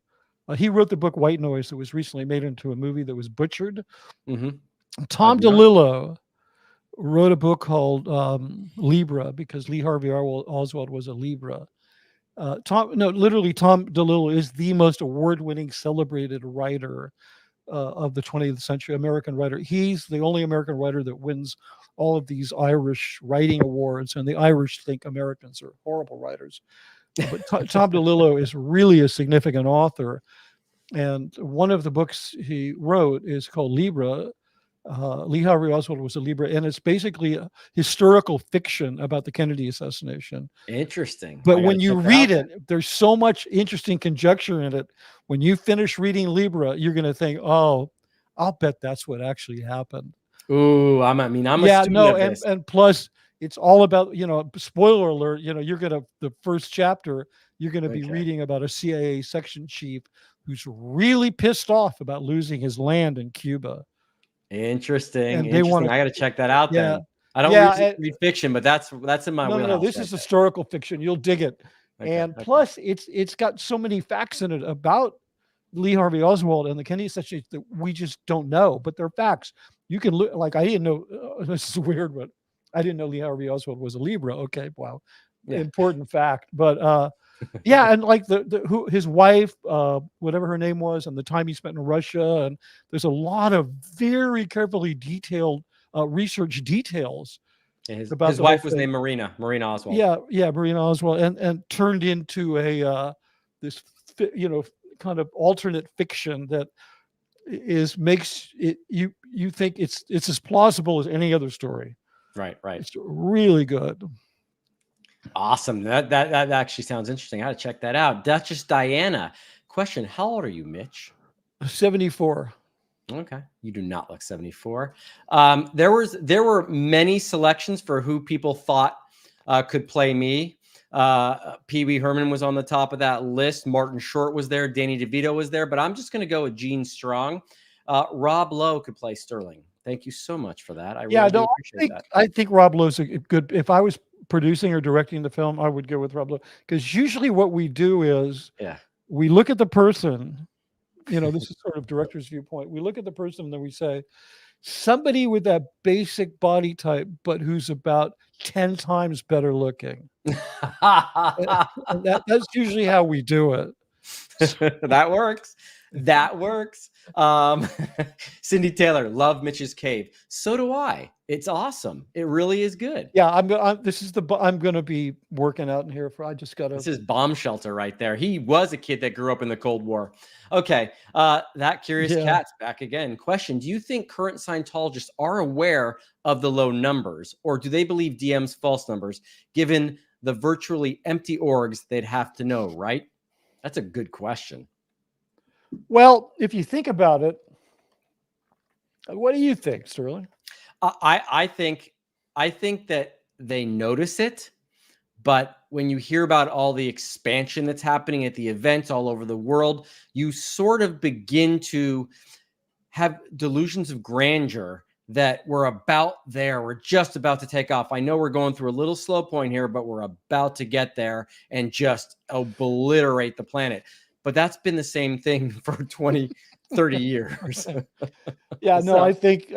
He wrote the book White Noise that was recently made into a movie that was butchered. Mhm. Tom I've not. DeLillo wrote a book called Libra because Lee Harvey Oswald was a Libra. Tom DeLillo is the most award-winning, celebrated writer of the 20th century, American writer. He's the only American writer that wins all of these Irish writing awards, and the Irish think Americans are horrible writers. But Tom DeLillo is really a significant author, and one of the books he wrote is called Libra. Lee Harvey Oswald was a Libra, and it's basically a historical fiction about the Kennedy assassination. Interesting. But when you read it, there's so much interesting conjecture in it. When you finish reading Libra, you're going to think, "Oh, I'll bet that's what actually happened." Ooh, I'm a student of this. And plus, it's all about, spoiler alert. The first chapter, you're going to be reading about a CIA section chief who's really pissed off about losing his land in Cuba. Interesting. And they want I got to check that out then. I don't read fiction, but that's in my wheelhouse. No, this is historical fiction. You'll dig it. And plus, it's got so many facts in it about Lee Harvey Oswald and the Kennedy assassination that we just don't know, but they're facts. You can look, like, I didn't know, this is weird, but I didn't know Lee Harvey Oswald was a Libra. Okay, wow. Yeah. Important fact. But yeah, and like his wife, whatever her name was, and the time he spent in Russia, and there's a lot of very carefully detailed research details. Yeah, his wife was named Marina Oswald. Yeah, Marina Oswald, and turned into a this kind of alternate fiction that makes it you think it's as plausible as any other story. Right. It's really good. Awesome. That actually sounds interesting. I got to check that out. Duchess Diana. Question: how old are you, Mitch? 74. Okay, you do not look 74. There were many selections for who people thought could play me. Pee Wee Herman was on the top of that list. Martin Short was there. Danny DeVito was there. But I'm just going to go with Gene Strong. Rob Lowe could play Sterling. Thank you so much for that. I really appreciate that. I think Rob Lowe's a good. If I was producing or directing the film, I would go with Rob Lowe, because usually what we do is we look at the person. This is sort of director's viewpoint. We look at the person and then we say, somebody with that basic body type, but who's about 10 times better looking. That's usually how we do it. That works. Cindy Taylor, love Mitch's Cave. So do I. It's awesome. It really is good. Yeah, I'm going to be working out in here this is bomb shelter right there. He was a kid that grew up in the Cold War. Okay. That Curious Cat's back again. Question: do you think current Scientologists are aware of the low numbers, or do they believe DM's false numbers, given the virtually empty orgs they'd have to know, right? That's a good question. Well, if you think about it, what do you think, Sterling? I think that they notice it, but when you hear about all the expansion that's happening at the events all over the world, you sort of begin to have delusions of grandeur that we're about there. We're just about to take off. I know we're going through a little slow point here, but we're about to get there and just obliterate the planet. But that's been the same thing for 20, 30 years. Yeah, no, I think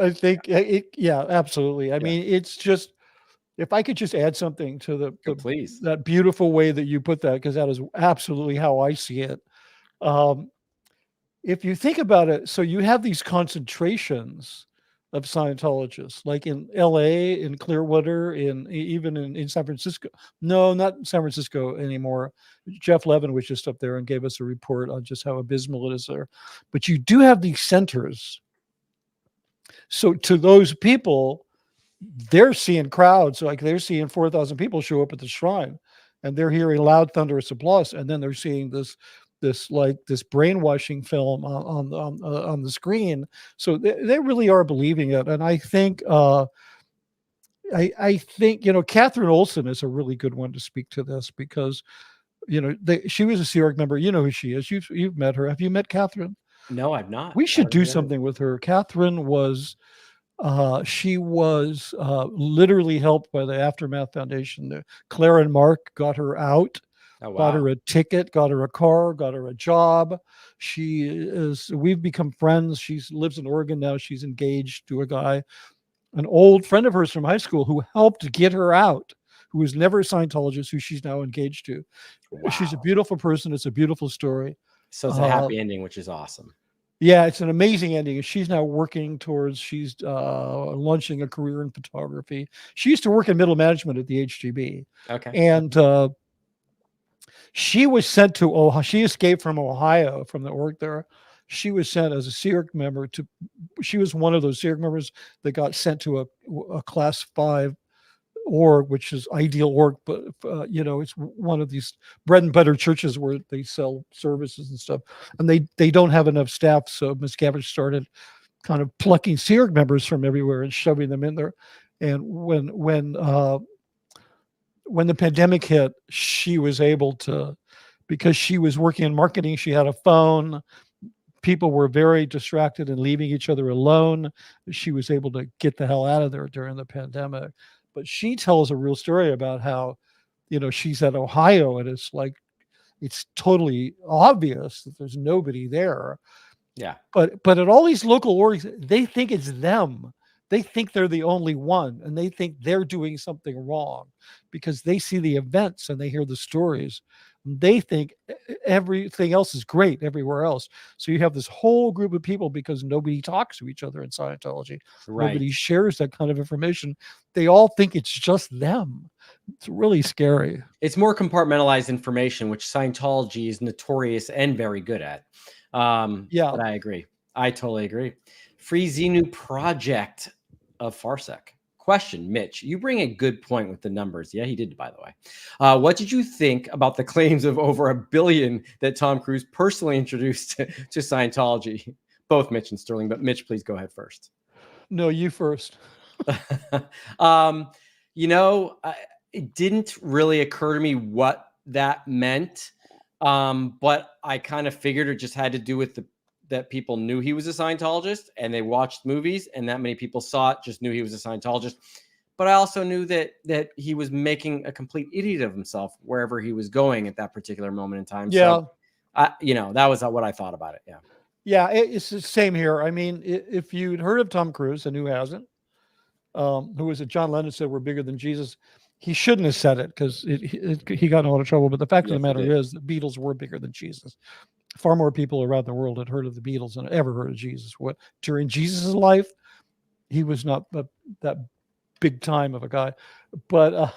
yeah, absolutely. I mean, it's just, if I could just add something to please, that beautiful way that you put that, because that is absolutely how I see it. If you think about it, so you have these concentrations of Scientologists, like in LA, in Clearwater, even in San Francisco. No, not San Francisco anymore. Jeff Levin was just up there and gave us a report on just how abysmal it is there. But you do have these centers. So to those people, they're seeing crowds, like they're seeing 4,000 people show up at the shrine, and they're hearing loud thunderous applause, and then they're seeing this brainwashing film on the screen. So they really are believing it. And I think I think Catherine Olson is a really good one to speak to this, because she was a Sea Org member. You know who she is. You've met her. Have you met Catherine? No, I've not. We should do something with her. Catherine was she was literally helped by the Aftermath Foundation. Claire and Mark got her out. Oh, wow. Got her a ticket, got her a car, got her a job. We've become friends. She lives in Oregon now. She's engaged to a guy, an old friend of hers from high school, who helped get her out, who was never a Scientologist, who she's now engaged to. Wow. She's a beautiful person. It's a beautiful story. So it's a happy ending, which is awesome. Yeah, it's an amazing ending. She's now working towards, she's launching a career in photography. She used to work in middle management at the HGB. Okay. And she was sent to Ohio. She escaped from Ohio, from the org there. She was sent as a Sea Org member she was one of those Sea Org members that got sent to a class 5 org, which is ideal org, but it's one of these bread and butter churches where they sell services and stuff, and they don't have enough staff. So Miscavige started kind of plucking Sea Org members from everywhere and shoving them in there. And when the pandemic hit, she was able to, because she was working in marketing, she had a phone. People were very distracted and leaving each other alone. She was able to get the hell out of there during the pandemic. But she tells a real story about how, she's at Ohio, and it's totally obvious that there's nobody there. Yeah. But at all these local orgs, they think it's them. They think they're the only one, and they think they're doing something wrong because they see the events and they hear the stories. They think everything else is great everywhere else. So you have this whole group of people, because nobody talks to each other in Scientology. Right. Nobody shares that kind of information. They all think it's just them. It's really scary. It's more compartmentalized information, which Scientology is notorious and very good at. Yeah, but I agree. I totally agree. Free Xenu Project of Farsec. Question, Mitch, you bring a good point with the numbers. Yeah, he did, by the way. What did you think about the claims of over $1 billion that Tom Cruise personally introduced to Scientology? Both Mitch and Sterling, but Mitch, please go ahead first. No, you first. It didn't really occur to me what that meant, but I kind of figured it just had to do with that people knew he was a Scientologist and they watched movies, and that many people saw it, just knew he was a Scientologist. But I also knew that he was making a complete idiot of himself wherever he was going at that particular moment in time. Yeah. So, that was what I thought about it. Yeah. Yeah, it's the same here. I mean, if you'd heard of Tom Cruise, and who hasn't, who was it? John Lennon said we're bigger than Jesus. He shouldn't have said it, because he got in a lot of trouble. But the fact of the matter is, the Beatles were bigger than Jesus. Far more people around the world had heard of the Beatles than ever heard of Jesus. During Jesus' life, he was not that big time of a guy. But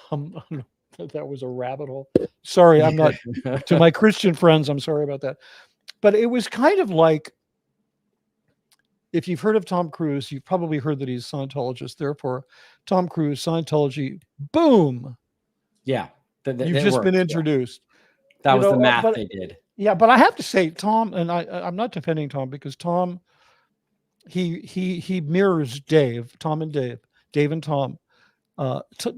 that was a rabbit hole. Sorry, I'm not, to my Christian friends, I'm sorry about that. But it was kind of like, if you've heard of Tom Cruise, you've probably heard that he's a Scientologist. Therefore, Tom Cruise, Scientology, boom. Yeah. You've just been introduced. That was the math they did. Yeah, but I have to say, Tom, and I'm not defending Tom, because Tom, he mirrors Dave, Tom and Dave and Tom.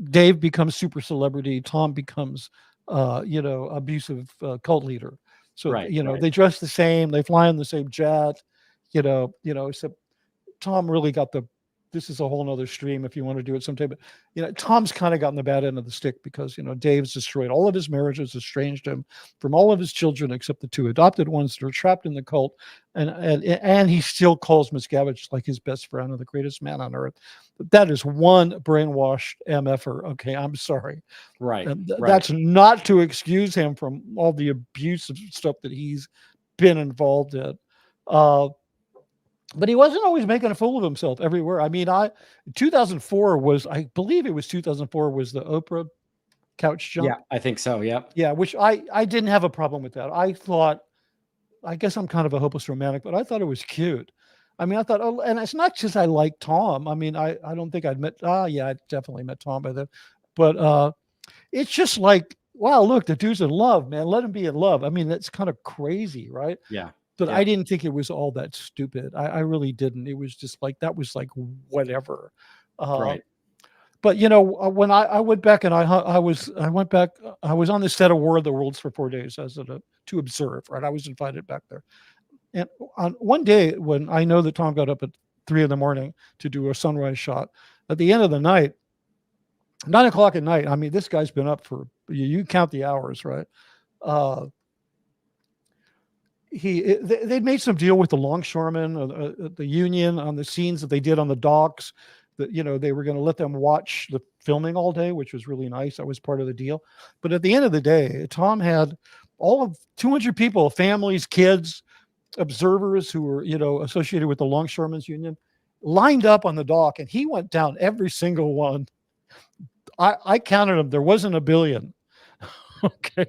Dave becomes super celebrity. Tom becomes, abusive cult leader. So, they dress the same. They fly on the same jet, except Tom really got this is a whole nother stream if you want to do it sometime. But, Tom's kind of gotten the bad end of the stick, because, Dave's destroyed all of his marriages, estranged him from all of his children, except the 2 adopted ones that are trapped in the cult. And he still calls Miscavige like his best friend and the greatest man on earth. But that is one brainwashed MFer. Okay, I'm sorry. Right. That's not to excuse him from all the abusive stuff that he's been involved in. But he wasn't always making a fool of himself everywhere. I mean, 2004 was, I believe it was 2004 was the Oprah couch jump. Yeah, I think so. Yep. Yeah, which I didn't have a problem with that. I guess I'm kind of a hopeless romantic, but I thought it was cute. I mean, I thought, oh, and it's not just I like Tom. I mean, I don't think I'd met, yeah, I definitely met Tom by then. But it's just like, wow, look, the dude's in love, man. Let him be in love. I mean, that's kind of crazy, right? Yeah. But yeah. I didn't think it was all that stupid. I really didn't. It was just like, that was like, whatever. Right. But you know, when I went back and I was on the set of War of the Worlds for 4 days to observe, right? I was invited back there. And on one day when I know that Tom got up at 3 a.m. to do a sunrise shot, at the end of the night, 9 o'clock at night, I mean, this guy's been up for, you count the hours, right? They'd made some deal with the longshoremen, the union on the scenes that they did on the docks, that, you know, they were going to let them watch the filming all day, which was really nice. That was part of the deal. But at the end of the day, Tom had all of 200 people, families, kids, observers who were, you know, associated with the longshoremen's union, lined up on the dock, and he went down every single one. I counted them. There wasn't a billion. Okay.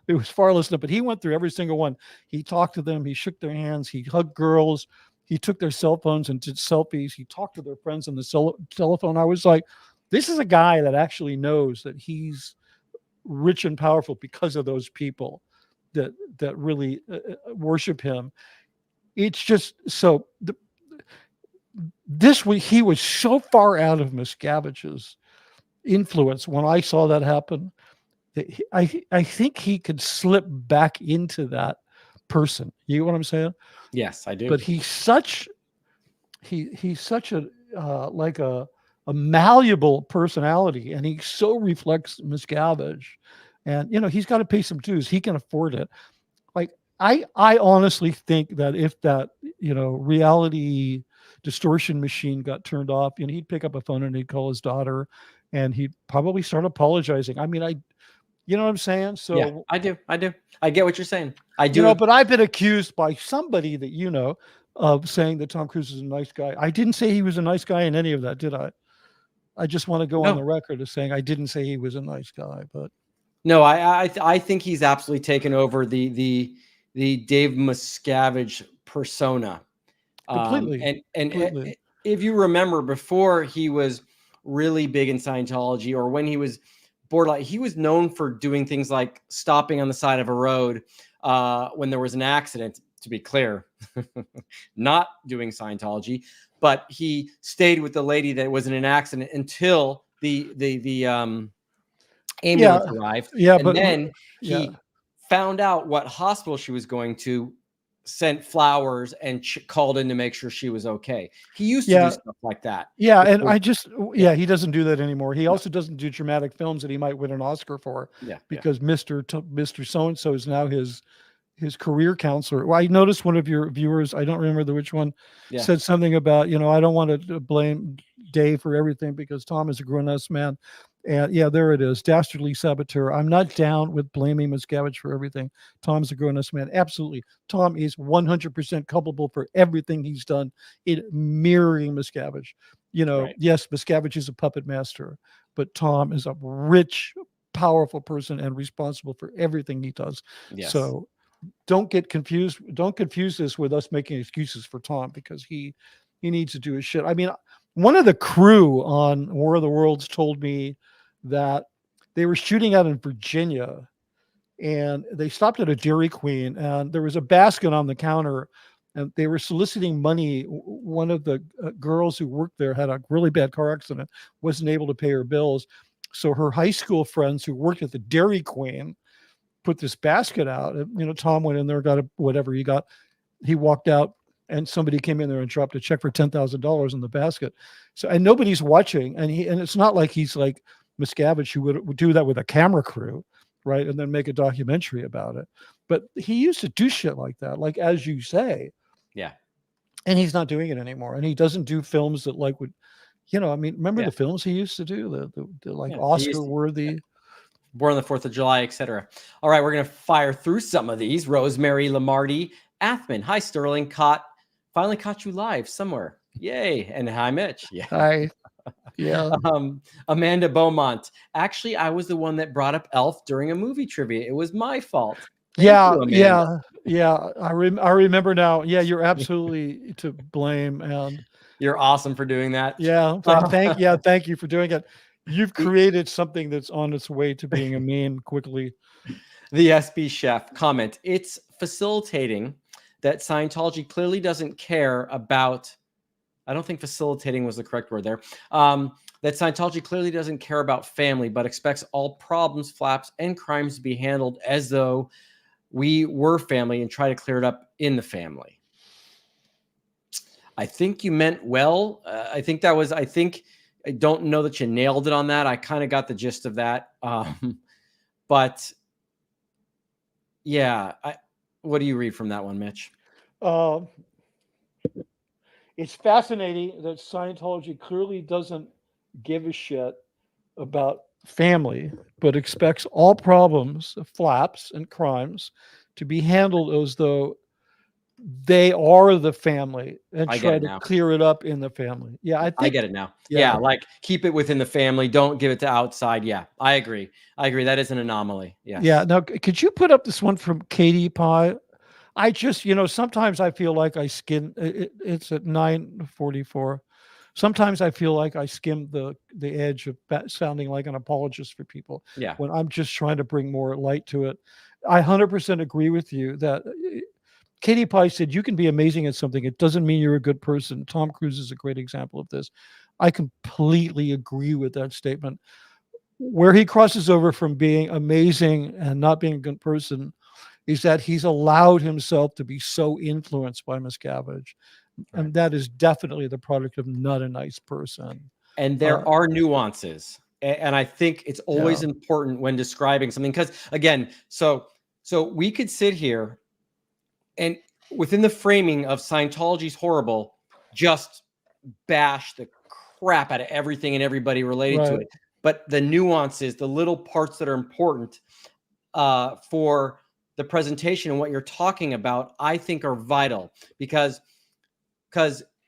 It was far less than that, but he went through every single one. He talked to them. He shook their hands. He hugged girls. He took their cell phones and did selfies. He talked to their friends on the telephone. I was like, this is a guy that actually knows that he's rich and powerful because of those people that really worship him. It's just so this week he was so far out of Miscavige's influence when I saw that happen. I think he could slip back into that person. You know what I'm saying? Yes, I do. But he's such a like a malleable personality, and he so reflects Miscavige. And you know, he's got to pay some dues. He can afford it. Like I honestly think that if that, you know, reality distortion machine got turned off, you know, he'd pick up a phone and he'd call his daughter, and he'd probably start apologizing. I mean, you know what I'm saying? So yeah, I do. I get what you're saying. I do. You know, but I've been accused by somebody that you know of saying that Tom Cruise is a nice guy. I didn't say he was a nice guy in any of that, did I? I just want to go on the record as saying I didn't say he was a nice guy, but no, I think he's absolutely taken over the Dave Miscavige persona completely. And if you remember, before he was really big in Scientology, or when he was borderline, he was known for doing things like stopping on the side of a road when there was an accident, to be clear, not doing Scientology, but he stayed with the lady that was in an accident until the ambulance arrived. Yeah, and then he found out what hospital she was going to, sent flowers, and called in to make sure she was okay. He used to do stuff like that. Yeah, and he doesn't do that anymore. He also doesn't do dramatic films that he might win an Oscar for. Yeah, because Mr. So-and-so is now his career counselor. Well, I noticed one of your viewers, I don't remember which one, said something about, you know, I don't want to blame Dave for everything because Tom is a grown-ass man. And yeah, there it is. Dastardly saboteur. I'm not down with blaming Miscavige for everything. Tom's a grown-ass man. Absolutely. Tom is 100% culpable for everything he's done in mirroring Miscavige. You know, yes, Miscavige is a puppet master, but Tom is a rich, powerful person and responsible for everything he does. Yes. So don't get confused. Don't confuse this with us making excuses for Tom, because he needs to do his shit. I mean, one of the crew on War of the Worlds told me that they were shooting out in Virginia, and they stopped at a Dairy Queen, and there was a basket on the counter, and they were soliciting money. One of the girls who worked there had a really bad car accident, wasn't able to pay her bills. So her high school friends who worked at the Dairy Queen put this basket out. And, you know, Tom went in there, got whatever he got. He walked out, and somebody came in there and dropped a check for $10,000 in the basket. So, and nobody's watching. And it's not like he's like Miscavige, who would do that with a camera crew, right? And then make a documentary about it. But he used to do shit like that, like, as you say. Yeah. And he's not doing it anymore. And he doesn't do films that like would, you know, I mean, remember the films he used to do, the like Oscar worthy. Born on the 4th of July, etc. All right, we're going to fire through some of these. Rosemary Lamarty Athman. Hi, Sterling. Caught Finally caught you live somewhere. Yay. And hi, Mitch. Yeah. Hi. Yeah. Amanda Beaumont. Actually, I was the one that brought up Elf during a movie trivia. It was my fault. Thank you, yeah. I remember now. Yeah, you're absolutely to blame, and you're awesome for doing that. Yeah, thank you for doing it. You've created something that's on its way to being a meme quickly. The SB Chef comment. It's facilitating that Scientology clearly doesn't care about. I don't think facilitating was the correct word there. That Scientology clearly doesn't care about family, but expects all problems, flaps, and crimes to be handled as though we were family and try to clear it up in the family. I think you meant well. I don't know that you nailed it on that. I kind of got the gist of that. But yeah, what do you read from that one, Mitch? It's fascinating that Scientology clearly doesn't give a shit about family, but expects all problems, flaps, and crimes to be handled as though they are the family and try to clear it up in the family. Yeah, I get it now. Yeah, like keep it within the family. Don't give it to outside. Yeah, I agree. That is an anomaly. Yeah. Yeah. Now, could you put up this one from Katie Pie? I just, sometimes I feel like I skim. It's at 9:44. Sometimes I feel like I skim the edge of sounding like an apologist for people. Yeah. When I'm just trying to bring more light to it. I 100% agree with you that Katie Pie said, you can be amazing at something. It doesn't mean you're a good person. Tom Cruise is a great example of this. I completely agree with that statement. Where he crosses over from being amazing and not being a good person is that he's allowed himself to be so influenced by Miscavige. Right. And that is definitely the product of not a nice person. And there are nuances. And I think it's always important when describing something, because again, so we could sit here and within the framing of Scientology's horrible, just bash the crap out of everything and everybody related to it. But the nuances, the little parts that are important for the presentation and what you're talking about, I think are vital, because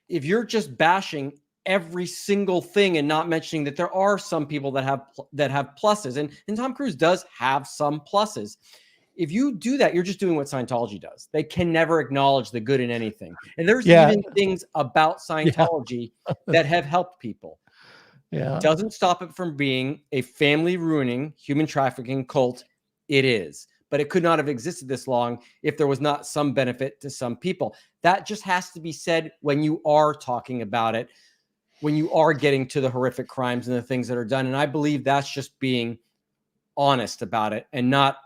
if you're just bashing every single thing and not mentioning that there are some people that have pluses, and Tom Cruise does have some pluses. If you do that, you're just doing what Scientology does. They can never acknowledge the good in anything. And there's even things about Scientology that have helped people. Yeah. It doesn't stop it from being a family ruining, human trafficking cult. It is. But it could not have existed this long if there was not some benefit to some people. That just has to be said when you are talking about it, when you are getting to the horrific crimes and the things that are done. And I believe that's just being honest about it and not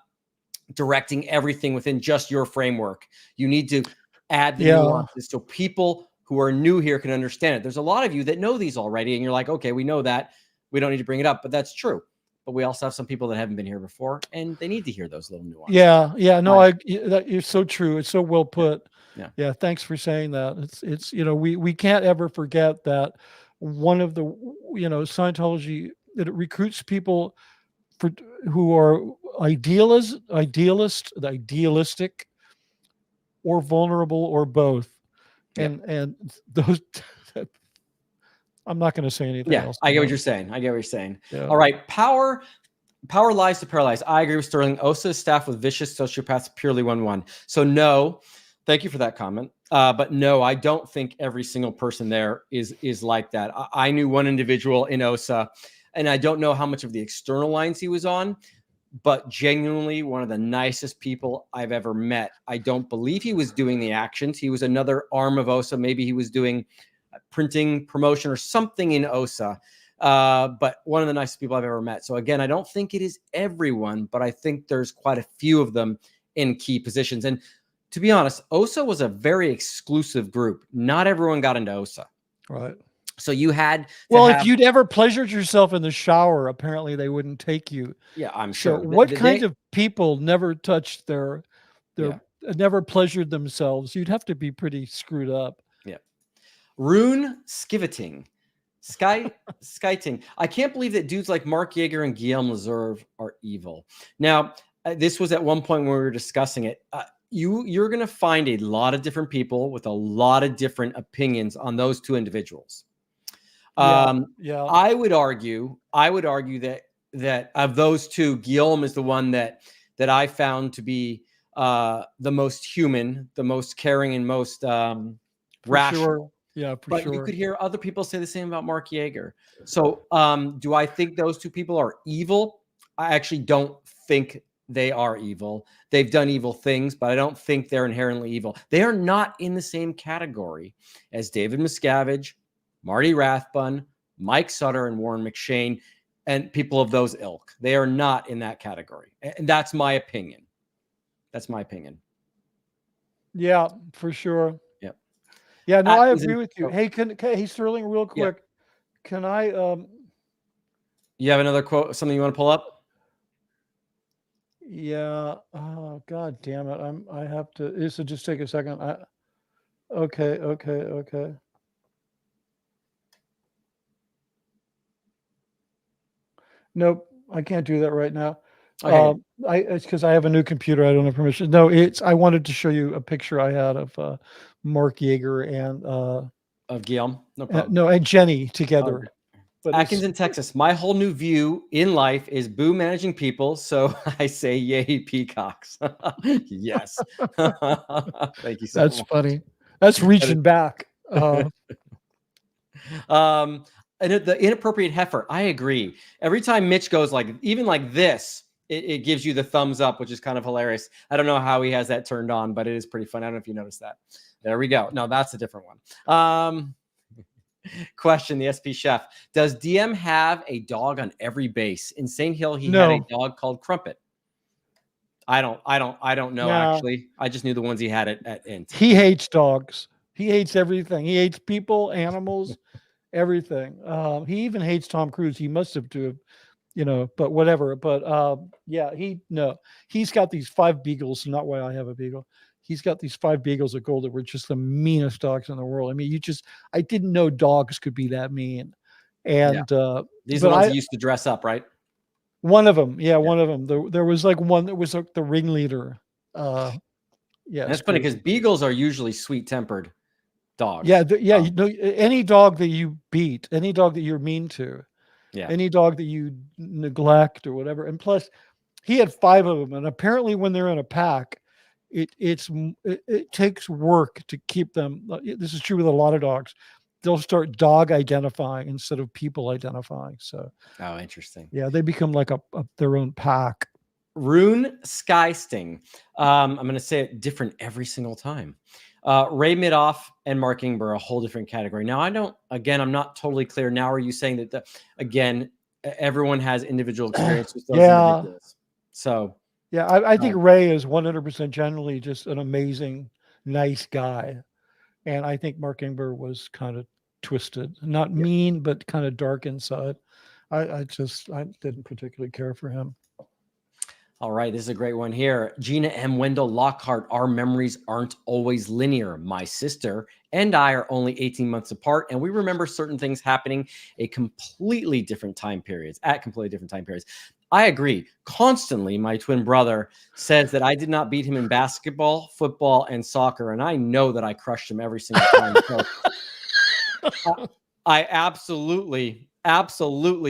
directing everything within just your framework. You need to add the nuances so people who are new here can understand it. There's a lot of you that know these already, and you're like, okay, we know that. We don't need to bring it up, but that's true. But we also have some people that haven't been here before, and they need to hear those little nuances. Yeah. No, you're so true. It's so well put. Yeah. Thanks for saying that. It's we can't ever forget that one of the Scientology, it recruits people who are idealistic, or vulnerable, or both. And those. I'm not going to say anything else. I get what you're saying. Yeah. All right. Power lies to paralyze. I agree with Sterling. OSA is staffed with vicious sociopaths, purely 1-1. So no, thank you for that comment. But no, I don't think every single person there is like that. I knew one individual in OSA, and I don't know how much of the external lines he was on, but genuinely one of the nicest people I've ever met. I don't believe he was doing the actions. He was another arm of OSA. Maybe he was doing printing, promotion, or something in OSA. But one of the nicest people I've ever met. So again, I don't think it is everyone, but I think there's quite a few of them in key positions. And to be honest, OSA was a very exclusive group. Not everyone got into OSA. Right. So you had if you'd ever pleasured yourself in the shower, apparently they wouldn't take you. Yeah, I'm sure. So what kind of people never touched never pleasured themselves? You'd have to be pretty screwed up. Yeah. Rune Skiviting. Skyting. I can't believe that dudes like Mark Yeager and Guillaume Laserve are evil. Now, this was at one point when we were discussing it. you're going to find a lot of different people with a lot of different opinions on those two individuals. Yeah. I would argue that of those two, Guillaume is the one that I found to be the most human, the most caring, and most rational. Sure. Yeah, for sure. You could hear other people say the same about Mark Yeager. So do I think those two people are evil? I actually don't think they are evil. They've done evil things, but I don't think they're inherently evil. They are not in the same category as David Miscavige, Marty Rathbun, Mike Sutter, and Warren McShane, and people of those ilk. They are not in that category. And that's my opinion. That's my opinion. Yeah, for sure. Yep. Yeah, no, I agree with you. Hey, hey, Sterling, real quick. Yeah. Can I you have another quote, something you want to pull up? Yeah. Oh, God damn it. I have to. This will just take a second. Okay. Nope, I can't do that right now. Okay. It's because I have a new computer. I don't have permission. No, I wanted to show you a picture I had of Mark Yeager and of Guillaume. No problem. No, and Jenny together. Okay. But Atkins in Texas. My whole new view in life is boo managing people. So I say, yay, peacocks. Yes. Thank you so much. That's funny. That's reaching back. And the inappropriate heifer. I agree. Every time Mitch goes even like this, it gives you the thumbs up, which is kind of hilarious. I don't know how he has that turned on, but it is pretty fun. I don't know if you noticed that. There we go. No, that's a different one. Question, the SP chef. Does DM have a dog on every base? In St. Hill, he had a dog called Crumpet. I don't know, actually. I just knew the ones he had at Int. He hates dogs. He hates everything. He hates people, animals, everything. He even hates Tom Cruise. He must have to, but whatever. But yeah, he's got these 5 beagles. Not why I have a beagle. He's got these 5 beagles of gold that were just the meanest dogs in the world. I mean, I didn't know dogs could be that mean. And these are the ones that used to dress up, right? One of them, one of them. There was like one that was like the ringleader. Yeah, that's funny because beagles are usually sweet-tempered dogs. Yeah, any dog that you beat, any dog that you're mean to, any dog that you neglect or whatever. And plus, he had 5 of them, and apparently, when they're in a pack, it takes work to keep them. This is true with a lot of dogs. They'll start dog identifying instead of people identifying. So, oh, interesting. Yeah, they become like their own pack. Rune Skysting. I'm going to say it different every single time. Ray Midoff and Mark Ingber are a whole different category. Now, I'm not totally clear. Now, are you saying that again, everyone has individual experience with those individuals? So. Yeah, I think Ray is 100% generally just an amazing, nice guy. And I think Mark Ingber was kind of twisted, not mean, but kind of dark inside. I didn't particularly care for him. All right, this is a great one here. Gina M. Wendell Lockhart, our memories aren't always linear. My sister and I are only 18 months apart, and we remember certain things happening at completely different time periods. I agree. Constantly, my twin brother says that I did not beat him in basketball, football, and soccer, and I know that I crushed him every single time. So, I absolutely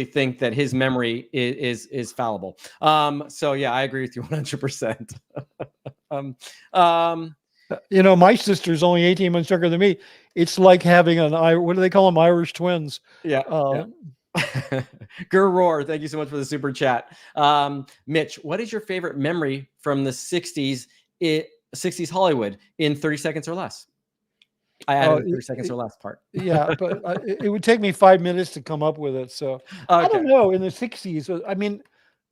think that his memory is fallible. So yeah, I agree with you 100%. My sister's only 18 months younger than me. It's like having what do they call them? Irish twins. Yeah. Gur Roar, thank you so much for the super chat. Mitch, what is your favorite memory from the 60s Hollywood in 30 seconds or less? I added 30 seconds or less part. Yeah, but it would take me 5 minutes to come up with it. So I don't know. In the 60s, I mean,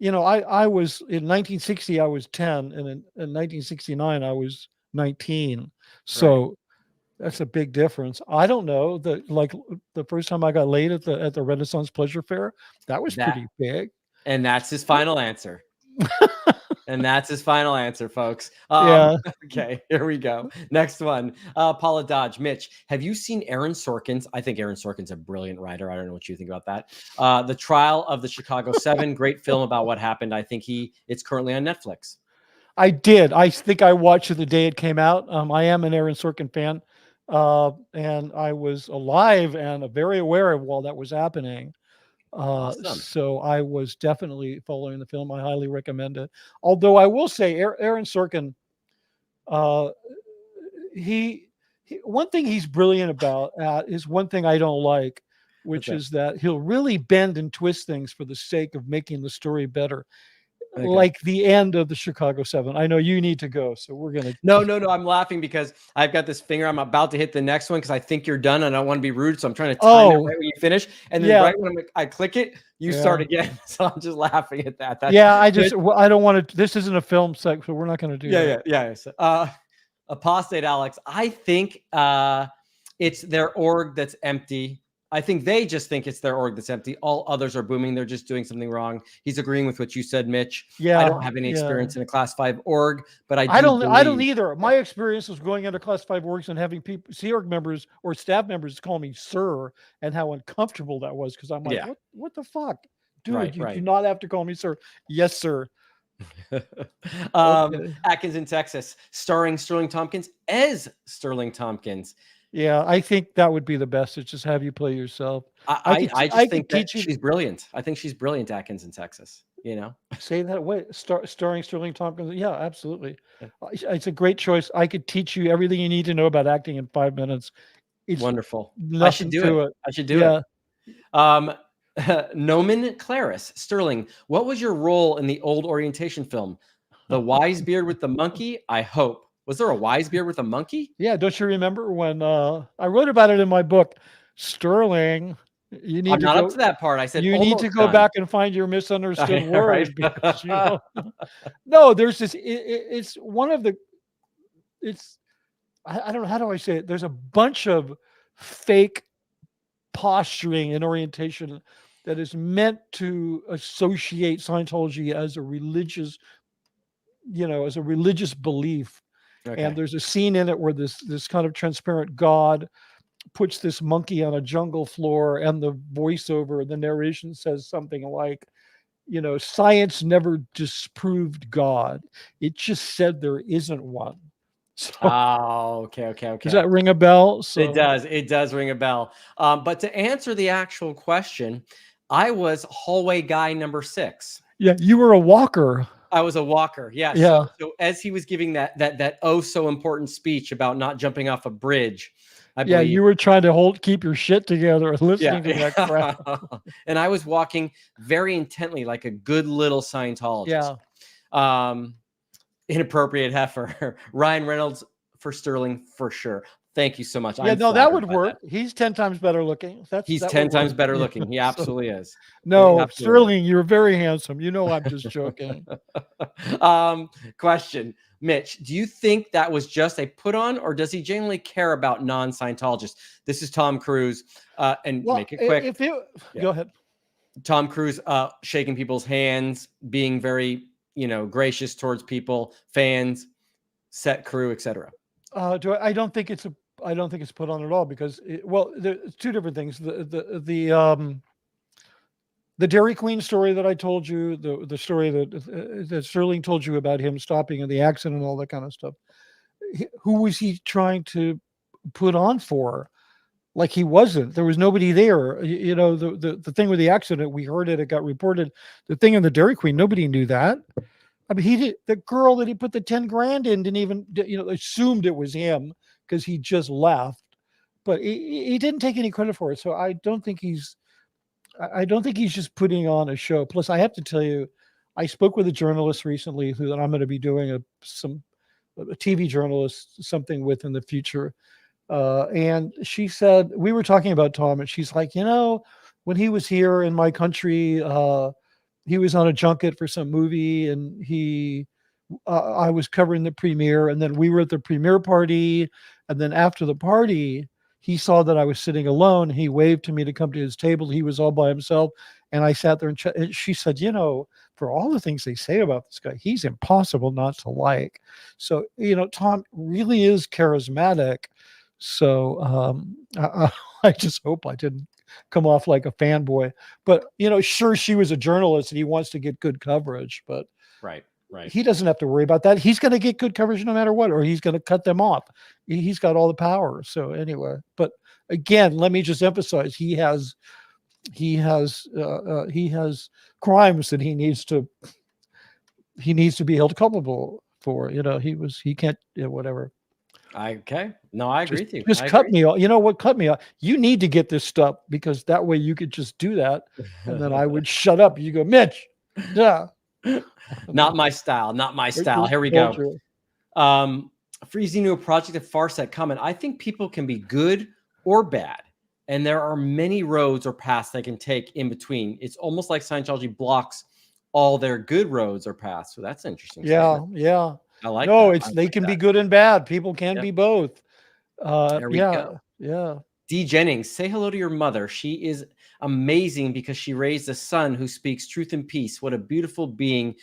I was in 1960, I was 10, and in 1969, I was 19. So that's a big difference. I don't know the first time I got laid at the Renaissance Pleasure Fair, that was pretty big. And that's his final answer. And that's his final answer, folks. Okay, here we go. Next one. Paula Dodge. Mitch, have you seen Aaron Sorkin's? I think Aaron Sorkin's a brilliant writer. I don't know what you think about that. The Trial of the Chicago 7. Great film about what happened. I think it's currently on Netflix. I did. I think I watched it the day it came out. I am an Aaron Sorkin fan, and I was alive and very aware of while that was happening. Awesome. So I was definitely following the film. I highly recommend it. Although I will say, Aaron Sorkin, he one thing he's brilliant about is one thing I don't like, which is that he'll really bend and twist things for the sake of making the story better. Okay. Like the end of the Chicago 7. I know you need to go, so we're gonna. No. I'm laughing because I've got this finger. I'm about to hit the next one because I think you're done, and I don't want to be rude, so I'm trying to time it right when you finish. And then right when I click it, you start again. So I'm just laughing at that. That's I don't want to. This isn't a film segment, so we're not going to do that. Yeah. Apostate Alex. I think it's their org that's empty. I think they just think it's their org that's empty. All others are booming. They're just doing something wrong. He's agreeing with what you said, Mitch. Yeah, I don't have any experience in a Class 5 org, but I don't either. My experience was going into Class 5 orgs and having people, Sea Org members or staff members, call me sir, and how uncomfortable that was because I'm like, what the fuck, dude? You do not have to call me sir. Yes, sir. Atkins in Texas, starring Sterling Tompkins as Sterling Tompkins. Yeah, I think that would be the best. To just have you play yourself. I just think that she's brilliant. I think she's brilliant, Atkins in Texas. You know, say that way. Starring Sterling Tompkins. Yeah, absolutely. It's a great choice. I could teach you everything you need to know about acting in 5 minutes. It's wonderful. I should do it. I should do it. Nomen Claris, Sterling, what was your role in the old orientation film? The wise beard with the monkey? I hope. Was there a wise beard with a monkey? Yeah, don't you remember when I wrote about it in my book, Sterling? You need I'm not up to that part. I said you need to go back and find your misunderstood words. Because, no, there's this. It's one of the. It's I don't know, how do I say it? There's a bunch of fake posturing and orientation that is meant to associate Scientology as a religious, as a religious belief. Okay. And there's a scene in it where this kind of transparent God puts this monkey on a jungle floor, and the voiceover, the narration says something like, science never disproved God. It just said there isn't one. So, okay. Does that ring a bell? So, it does ring a bell. But to answer the actual question, I was hallway guy number 6. Yeah, you were a walker. I was a walker. Yeah. Yeah. So as he was giving that oh so important speech about not jumping off a bridge, I believe, you were trying to keep your shit together and listening to that crap. And I was walking very intently like a good little Scientologist. Yeah. Inappropriate heifer. Ryan Reynolds for Sterling for sure. Thank you so much. Yeah, no, that would work. He's 10 times better looking. He's 10 times better looking. He absolutely is. No, absolutely. Sterling, you're very handsome. I'm just joking. Question, Mitch, do you think that was just a put on, or does he genuinely care about non-Scientologists? This is Tom Cruise, and make it quick. Go ahead. Tom Cruise shaking people's hands, being very, gracious towards people, fans, set crew, etc. I don't think it's put on at all, because there's two different things. The Dairy Queen story that I told you, the story that Sterling told you about him stopping in the accident and all that kind of stuff. Who was he trying to put on for? Like, he wasn't. There was nobody there. The thing with the accident, we heard it. It got reported. The thing in the Dairy Queen, nobody knew that. I mean, the girl that he put the 10 grand in didn't even, assumed it was him because he just left, but he didn't take any credit for it. So I don't think he's just putting on a show. Plus, I have to tell you, I spoke with a journalist recently that I'm going to be doing a TV journalist something with in the future. And she said, we were talking about Tom, and she's like, when he was here in my country, he was on a junket for some movie, and I was covering the premiere, and then we were at the premiere party. And then after the party, he saw that I was sitting alone. He waved to me to come to his table. He was all by himself. And I sat there and she said, for all the things they say about this guy, he's impossible not to like. So, Tom really is charismatic. So I just hope I didn't come off like a fanboy, but sure, she was a journalist and he wants to get good coverage, but right. Right. He doesn't have to worry about that. He's going to get good coverage no matter what, or he's going to cut them off. He's got all the power. So anyway, but again, let me just emphasize, he has crimes that he needs to be held culpable for. He can't, whatever. Okay. No, I agree with you. Just cut me off. You know what? Cut me off. You need to get this stuff, because that way you could just do that. And then I would shut up. You go, Mitch. Yeah. Not my style. Not my style. Here we go. Freezy new project of Farset comment. I think people can be good or bad, and there are many roads or paths they can take in between. It's almost like Scientology blocks all their good roads or paths. So that's interesting. Yeah. Yeah. I like they can be good and bad. People can be both. There we go. Yeah. D Jennings, say hello to your mother. She is amazing because she raised a son who speaks truth and peace. What a beautiful being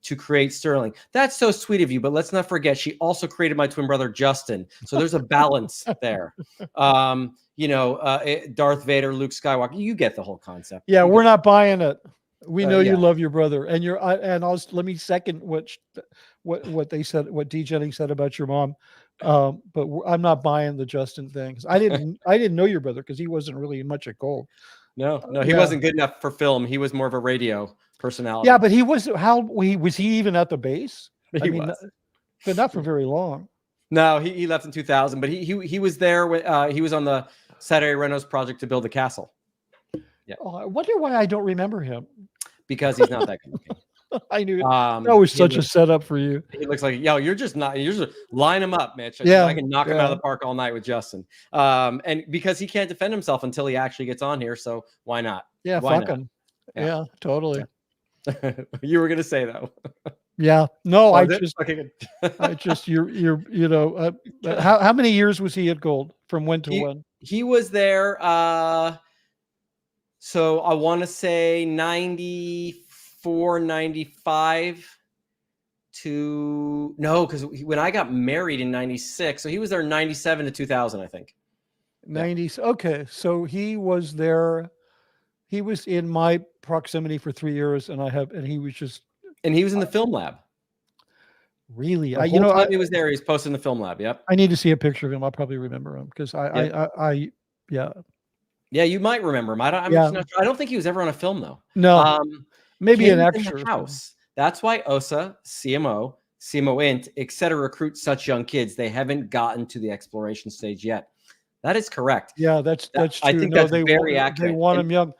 to create Sterling. That's so sweet of you, but let's not forget, she also created my twin brother, Justin. So there's a balance there. Darth Vader, Luke Skywalker, you get the whole concept. Yeah, we're not buying it. We know you love your brother, and let me second what they said, what D Jennings said about your mom. But I'm not buying the Justin thing, because I didn't know your brother, because he wasn't really much at Gold. No, he wasn't good enough for film. He was more of a radio personality. Yeah, but he was he even at the base? He was, but not for very long. No, he left in 2000, but he was there when he was on the Saturday Renos project to build the castle. Yeah. Oh, I wonder why I don't remember him. Because he's not that good looking. I knew that was such a setup for you. He looks like, you're just line him up, Mitch. Yeah, I can knock him out of the park all night with Justin. And because he can't defend himself until he actually gets on here, so why not? Yeah, fuck him. Yeah, totally. Yeah. You were gonna say though. Yeah, no, I just how many years was he at Gold? From when to when? He was there. So I want to say 94, 95 to because when I got married in 96, so he was there 97 to 2000, I think. 90s. Okay, so he was there. He was in my proximity for 3 years, and he was in the film lab. Really? He was there. He was posted in the film lab. Yep. I need to see a picture of him. I'll probably remember him, because Yeah, you might remember him. I'm not sure. I don't think he was ever on a film though. No. Maybe an extra. House. That's why OSA, CMO, CMO Int, etc. recruit such young kids. They haven't gotten to the exploration stage yet. That is correct. Yeah, that's true. I think that's very accurate. They want them young.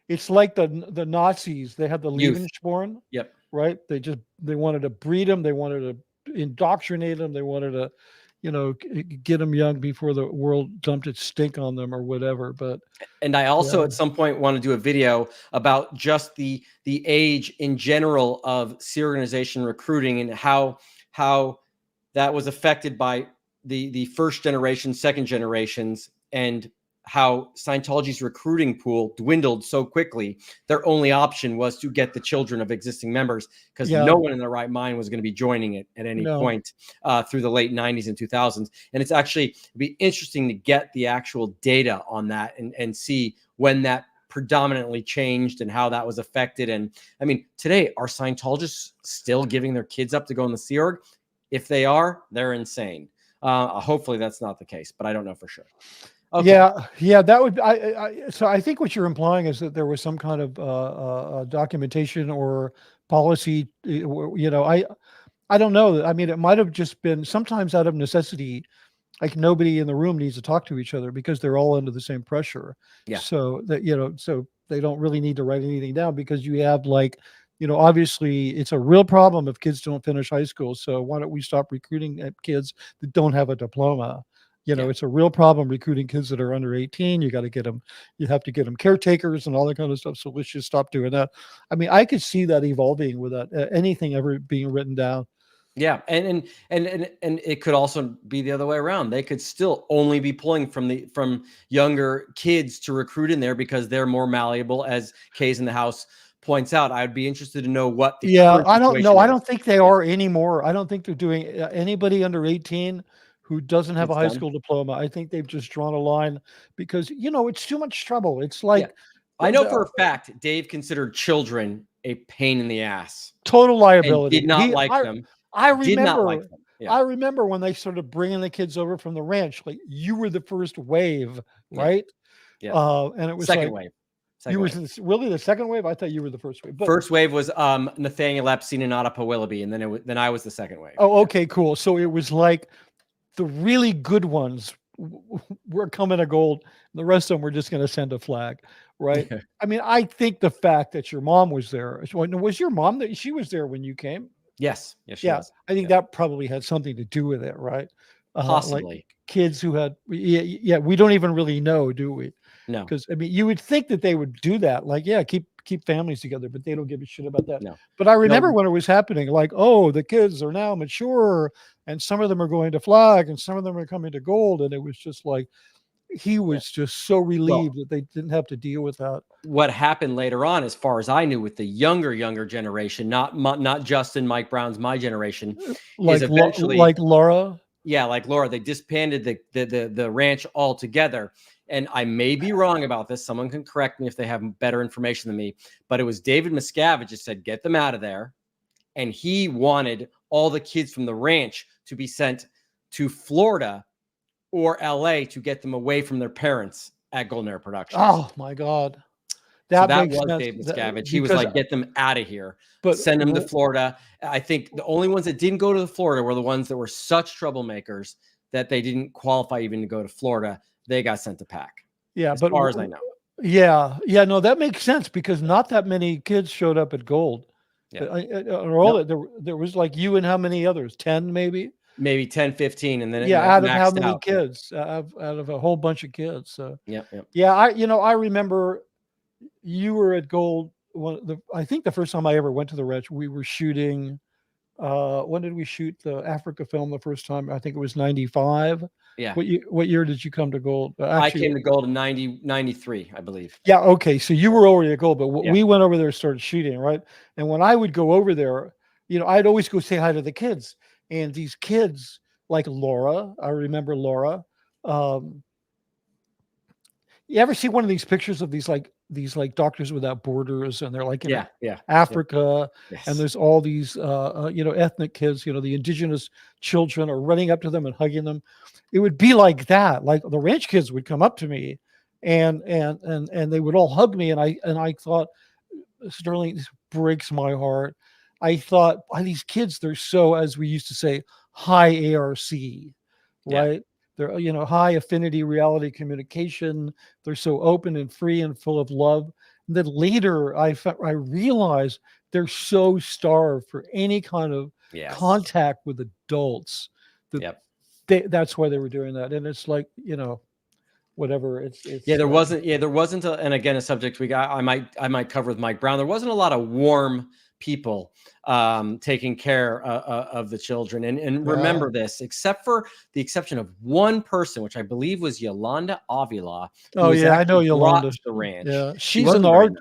It's like the Nazis. They had the Lebensborn. Yep. Right. They wanted to breed them. They wanted to indoctrinate them. They wanted to, get them young before the world dumped its stink on them or whatever. And I also at some point want to do a video about just the age in general of sea organization recruiting, and how that was affected by the first generation, second generations, and how Scientology's recruiting pool dwindled so quickly. Their only option was to get the children of existing members, because no one in their right mind was going to be joining it at any point through the late 90s and 2000s. And it'd be interesting to get the actual data on that and see when that predominantly changed and how that was affected. And I mean, today, are Scientologists still giving their kids up to go in the Sea Org? If they are, they're insane. Hopefully that's not the case, but I don't know for sure. Okay. Yeah, that would. So I think what you're implying is that there was some kind of documentation or policy. I don't know. I mean, it might have just been sometimes out of necessity. Like, nobody in the room needs to talk to each other because they're all under the same pressure. Yeah. So that so they don't really need to write anything down, because you have obviously it's a real problem if kids don't finish high school. So why don't we stop recruiting kids that don't have a diploma? It's a real problem recruiting kids that are under 18. You have to get them caretakers and all that kind of stuff. So let's just stop doing that. I mean, I could see that evolving without anything ever being written down. Yeah. And it could also be the other way around. They could still only be pulling from younger kids to recruit in there because they're more malleable, as Kay's in the house points out. I'd be interested to know what the I don't know. I don't think they are anymore. I don't think they're doing anybody under 18 who doesn't have a high school diploma. I think they've just drawn a line because, it's too much trouble. It's like, I know for a fact, Dave considered children a pain in the ass. Total liability. And did not like them. I remember. Did not like them. Yeah. I remember when they started bringing the kids over from the ranch. Like you were the first wave, right? Yeah. And it was second wave. You were really the second wave. I thought you were the first wave. But, first wave was Nathaniel Epstein and Ottapa Willoughby, and then I was the second wave. Oh, okay, cool. So it was like the really good ones were coming to gold. The rest of them were just going to send a flag, right? I mean, I think the fact that your mom was there. Was your mom that she was there when you came? Yes. Yes, she was. I think that probably had something to do with it, right? Possibly. Like kids who had, we don't even really know, do we? No. Because I mean, you would think that they would do that, like, keep families together, but they don't give a shit about that. No. But I remember when it was happening, like, oh, the kids are now mature, and some of them are going to flag, and some of them are coming to gold, and it was just like he was just so relieved that they didn't have to deal with that. What happened later on, as far as I knew, with the younger generation, not Justin, Mike Brown's, my generation, like is eventually like Laura. Yeah, like Laura, they disbanded the ranch altogether. And I may be wrong about this. Someone can correct me if they have better information than me. But it was David Miscavige that said, get them out of there. And he wanted all the kids from the ranch to be sent to Florida or LA to get them away from their parents at Golden Era Productions. Oh, my God. That was Dave Miscavige. He was like, get them out of here. But send them to Florida. I think the only ones that didn't go to Florida were the ones that were such troublemakers that they didn't qualify even to go to Florida. They got sent to PAC. Yeah, as far as I know. Yeah. No, that makes sense because not that many kids showed up at Gold. Yeah. There was like you and how many others? 10 maybe? Maybe 10, 15. And then out of how many kids? Out of a whole bunch of kids. So I remember you were at Gold. I think the first time I ever went to the ranch, we were shooting. When did we shoot the Africa film the first time? I think it was 95. Yeah. What year did you come to Gold? I came to Gold in 93, I believe. Yeah. Okay. So you were already at Gold, but we went over there and started shooting, right? And when I would go over there, I'd always go say hi to the kids. And these kids, like Laura, I remember Laura. You ever see one of these pictures of these Doctors Without Borders, and they're like in Africa, and there's all these ethnic kids, the indigenous children are running up to them and hugging them. It would be like that. Like the ranch kids would come up to me, and they would all hug me, and I thought, Sterling, this breaks my heart. I thought, these kids, they're so, as we used to say, high ARC, right? They're, high affinity reality communication. They're so open and free and full of love. And then later, I realized they're so starved for any kind of contact with adults. That's why they were doing that. And it's like, whatever. There wasn't. And again, a subject I might cover with Mike Brown. There wasn't a lot of warm people taking care of the children. And remember this, except for the exception of one person, which I believe was Yolanda Avila. Oh yeah, I know Yolanda. To the ranch. Yeah, she's in the art.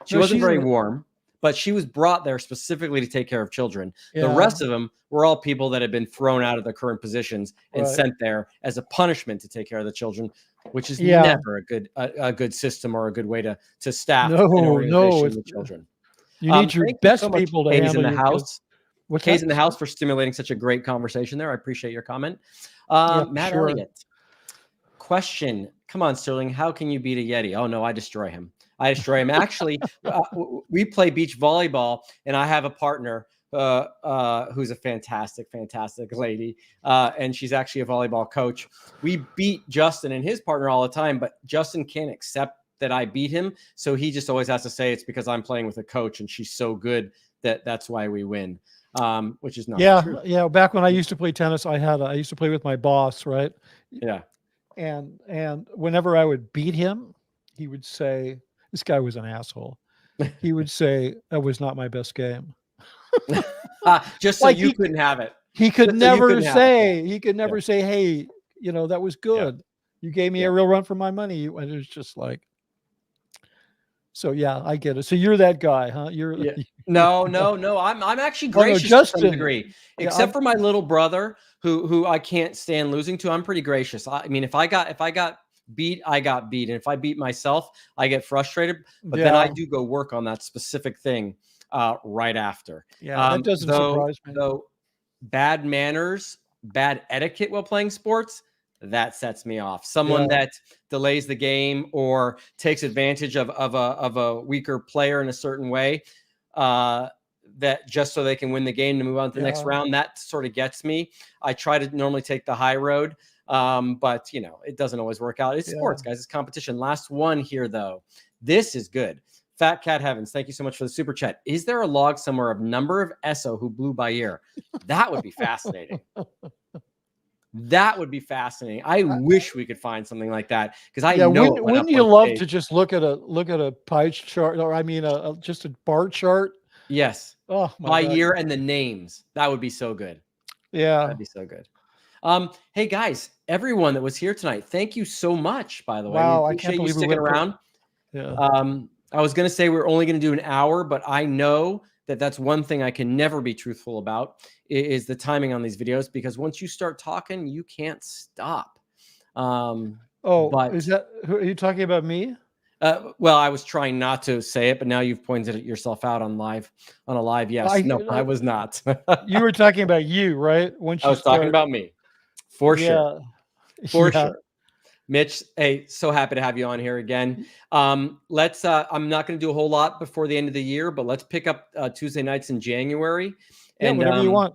She wasn't very warm, but she was brought there specifically to take care of children. The rest of them were all people that had been thrown out of their current positions and sent there as a punishment to take care of the children, which is never a good system or a good way to staff an organization with children. You need your best people to handle in the your house. Kay's in the house for stimulating such a great conversation there. I appreciate your comment. Matt Elliott. Question. Come on, Sterling. How can you beat a Yeti? Oh, no, I destroy him. Actually, we play beach volleyball, and I have a partner who's a fantastic lady. And she's actually a volleyball coach. We beat Justin and his partner all the time, but Justin can't accept that I beat him. So he just always has to say it's because I'm playing with a coach and she's so good that's why we win. Which is not true. Yeah. Back when I used to play tennis, I used to play with my boss, right? Yeah. And whenever I would beat him, he would say, this guy was an asshole. He would say, that was not my best game. Just so you couldn't have it. He could never say, hey, that was good. Yeah. You gave me a real run for my money. And it was just like, so yeah, I get it. So you're that guy, huh? No. I'm actually gracious to some degree, except for my little brother who I can't stand losing to. I'm pretty gracious. I mean, if I got beat, I got beat. And if I beat myself, I get frustrated, but then I do go work on that specific thing. right after. Yeah, that doesn't surprise me. Though bad manners, bad etiquette while playing sports, that sets me off. Someone that delays the game or takes advantage of a weaker player in a certain way, that just so they can win the game to move on to the next round, that sort of gets me. I try to normally take the high road, but you know, it doesn't always work out. It's sports, guys. It's competition. Last one here, though. This is good. Fat Cat Heavens, thank you so much for the super chat. Is there a log somewhere of number of ESO who blew by ear? That would be fascinating. That would be fascinating. I wish we could find something like that, because I know. Wouldn't you love to just look at a pie chart, or I mean, just a bar chart? Yes. Oh, by year and the names. That would be so good. Yeah, that'd be so good. Hey guys, everyone that was here tonight, thank you so much. By the way, wow, I can't believe you sticking around. I was going to say we're only going to do an hour, but I know that that's one thing I can never be truthful about is the timing on these videos, because once you start talking, you can't stop. Is that, are you talking about me? Well, I was trying not to say it, but now you've pointed it yourself out on a live. Yes. No, I was not. You were talking about you, right? I was talking about me. For sure. For sure. Mitch, hey, so happy to have you on here again. Let's I'm not going to do a whole lot before the end of the year, but let's pick up Tuesday nights in January. And whatever you want.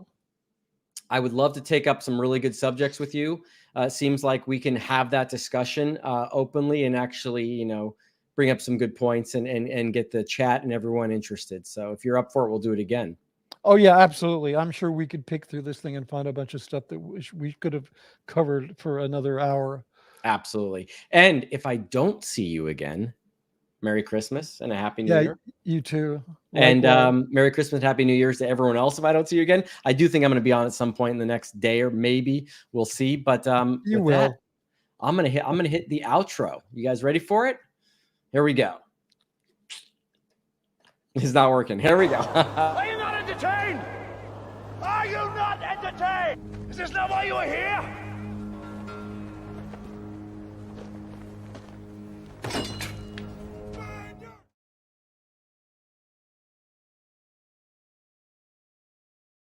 I would love to take up some really good subjects with you. It seems like we can have that discussion openly and actually, you know, bring up some good points and get the chat and everyone interested. So if you're up for it, we'll do it again. Oh yeah, absolutely. I'm sure we could pick through this thing and find a bunch of stuff that we could have covered for another hour. Absolutely. And if I don't see you again, Merry Christmas and a Happy New Year. You too. And Merry Christmas and Happy New Year's to everyone else. If I don't see you again, I do think I'm going to be on at some point in the next day, or maybe we'll see. But you will. That, I'm gonna hit the outro. You guys ready for it? Here we go. It's not working. Here we go. Are you not entertained? Are you not entertained? Is this not why you are here?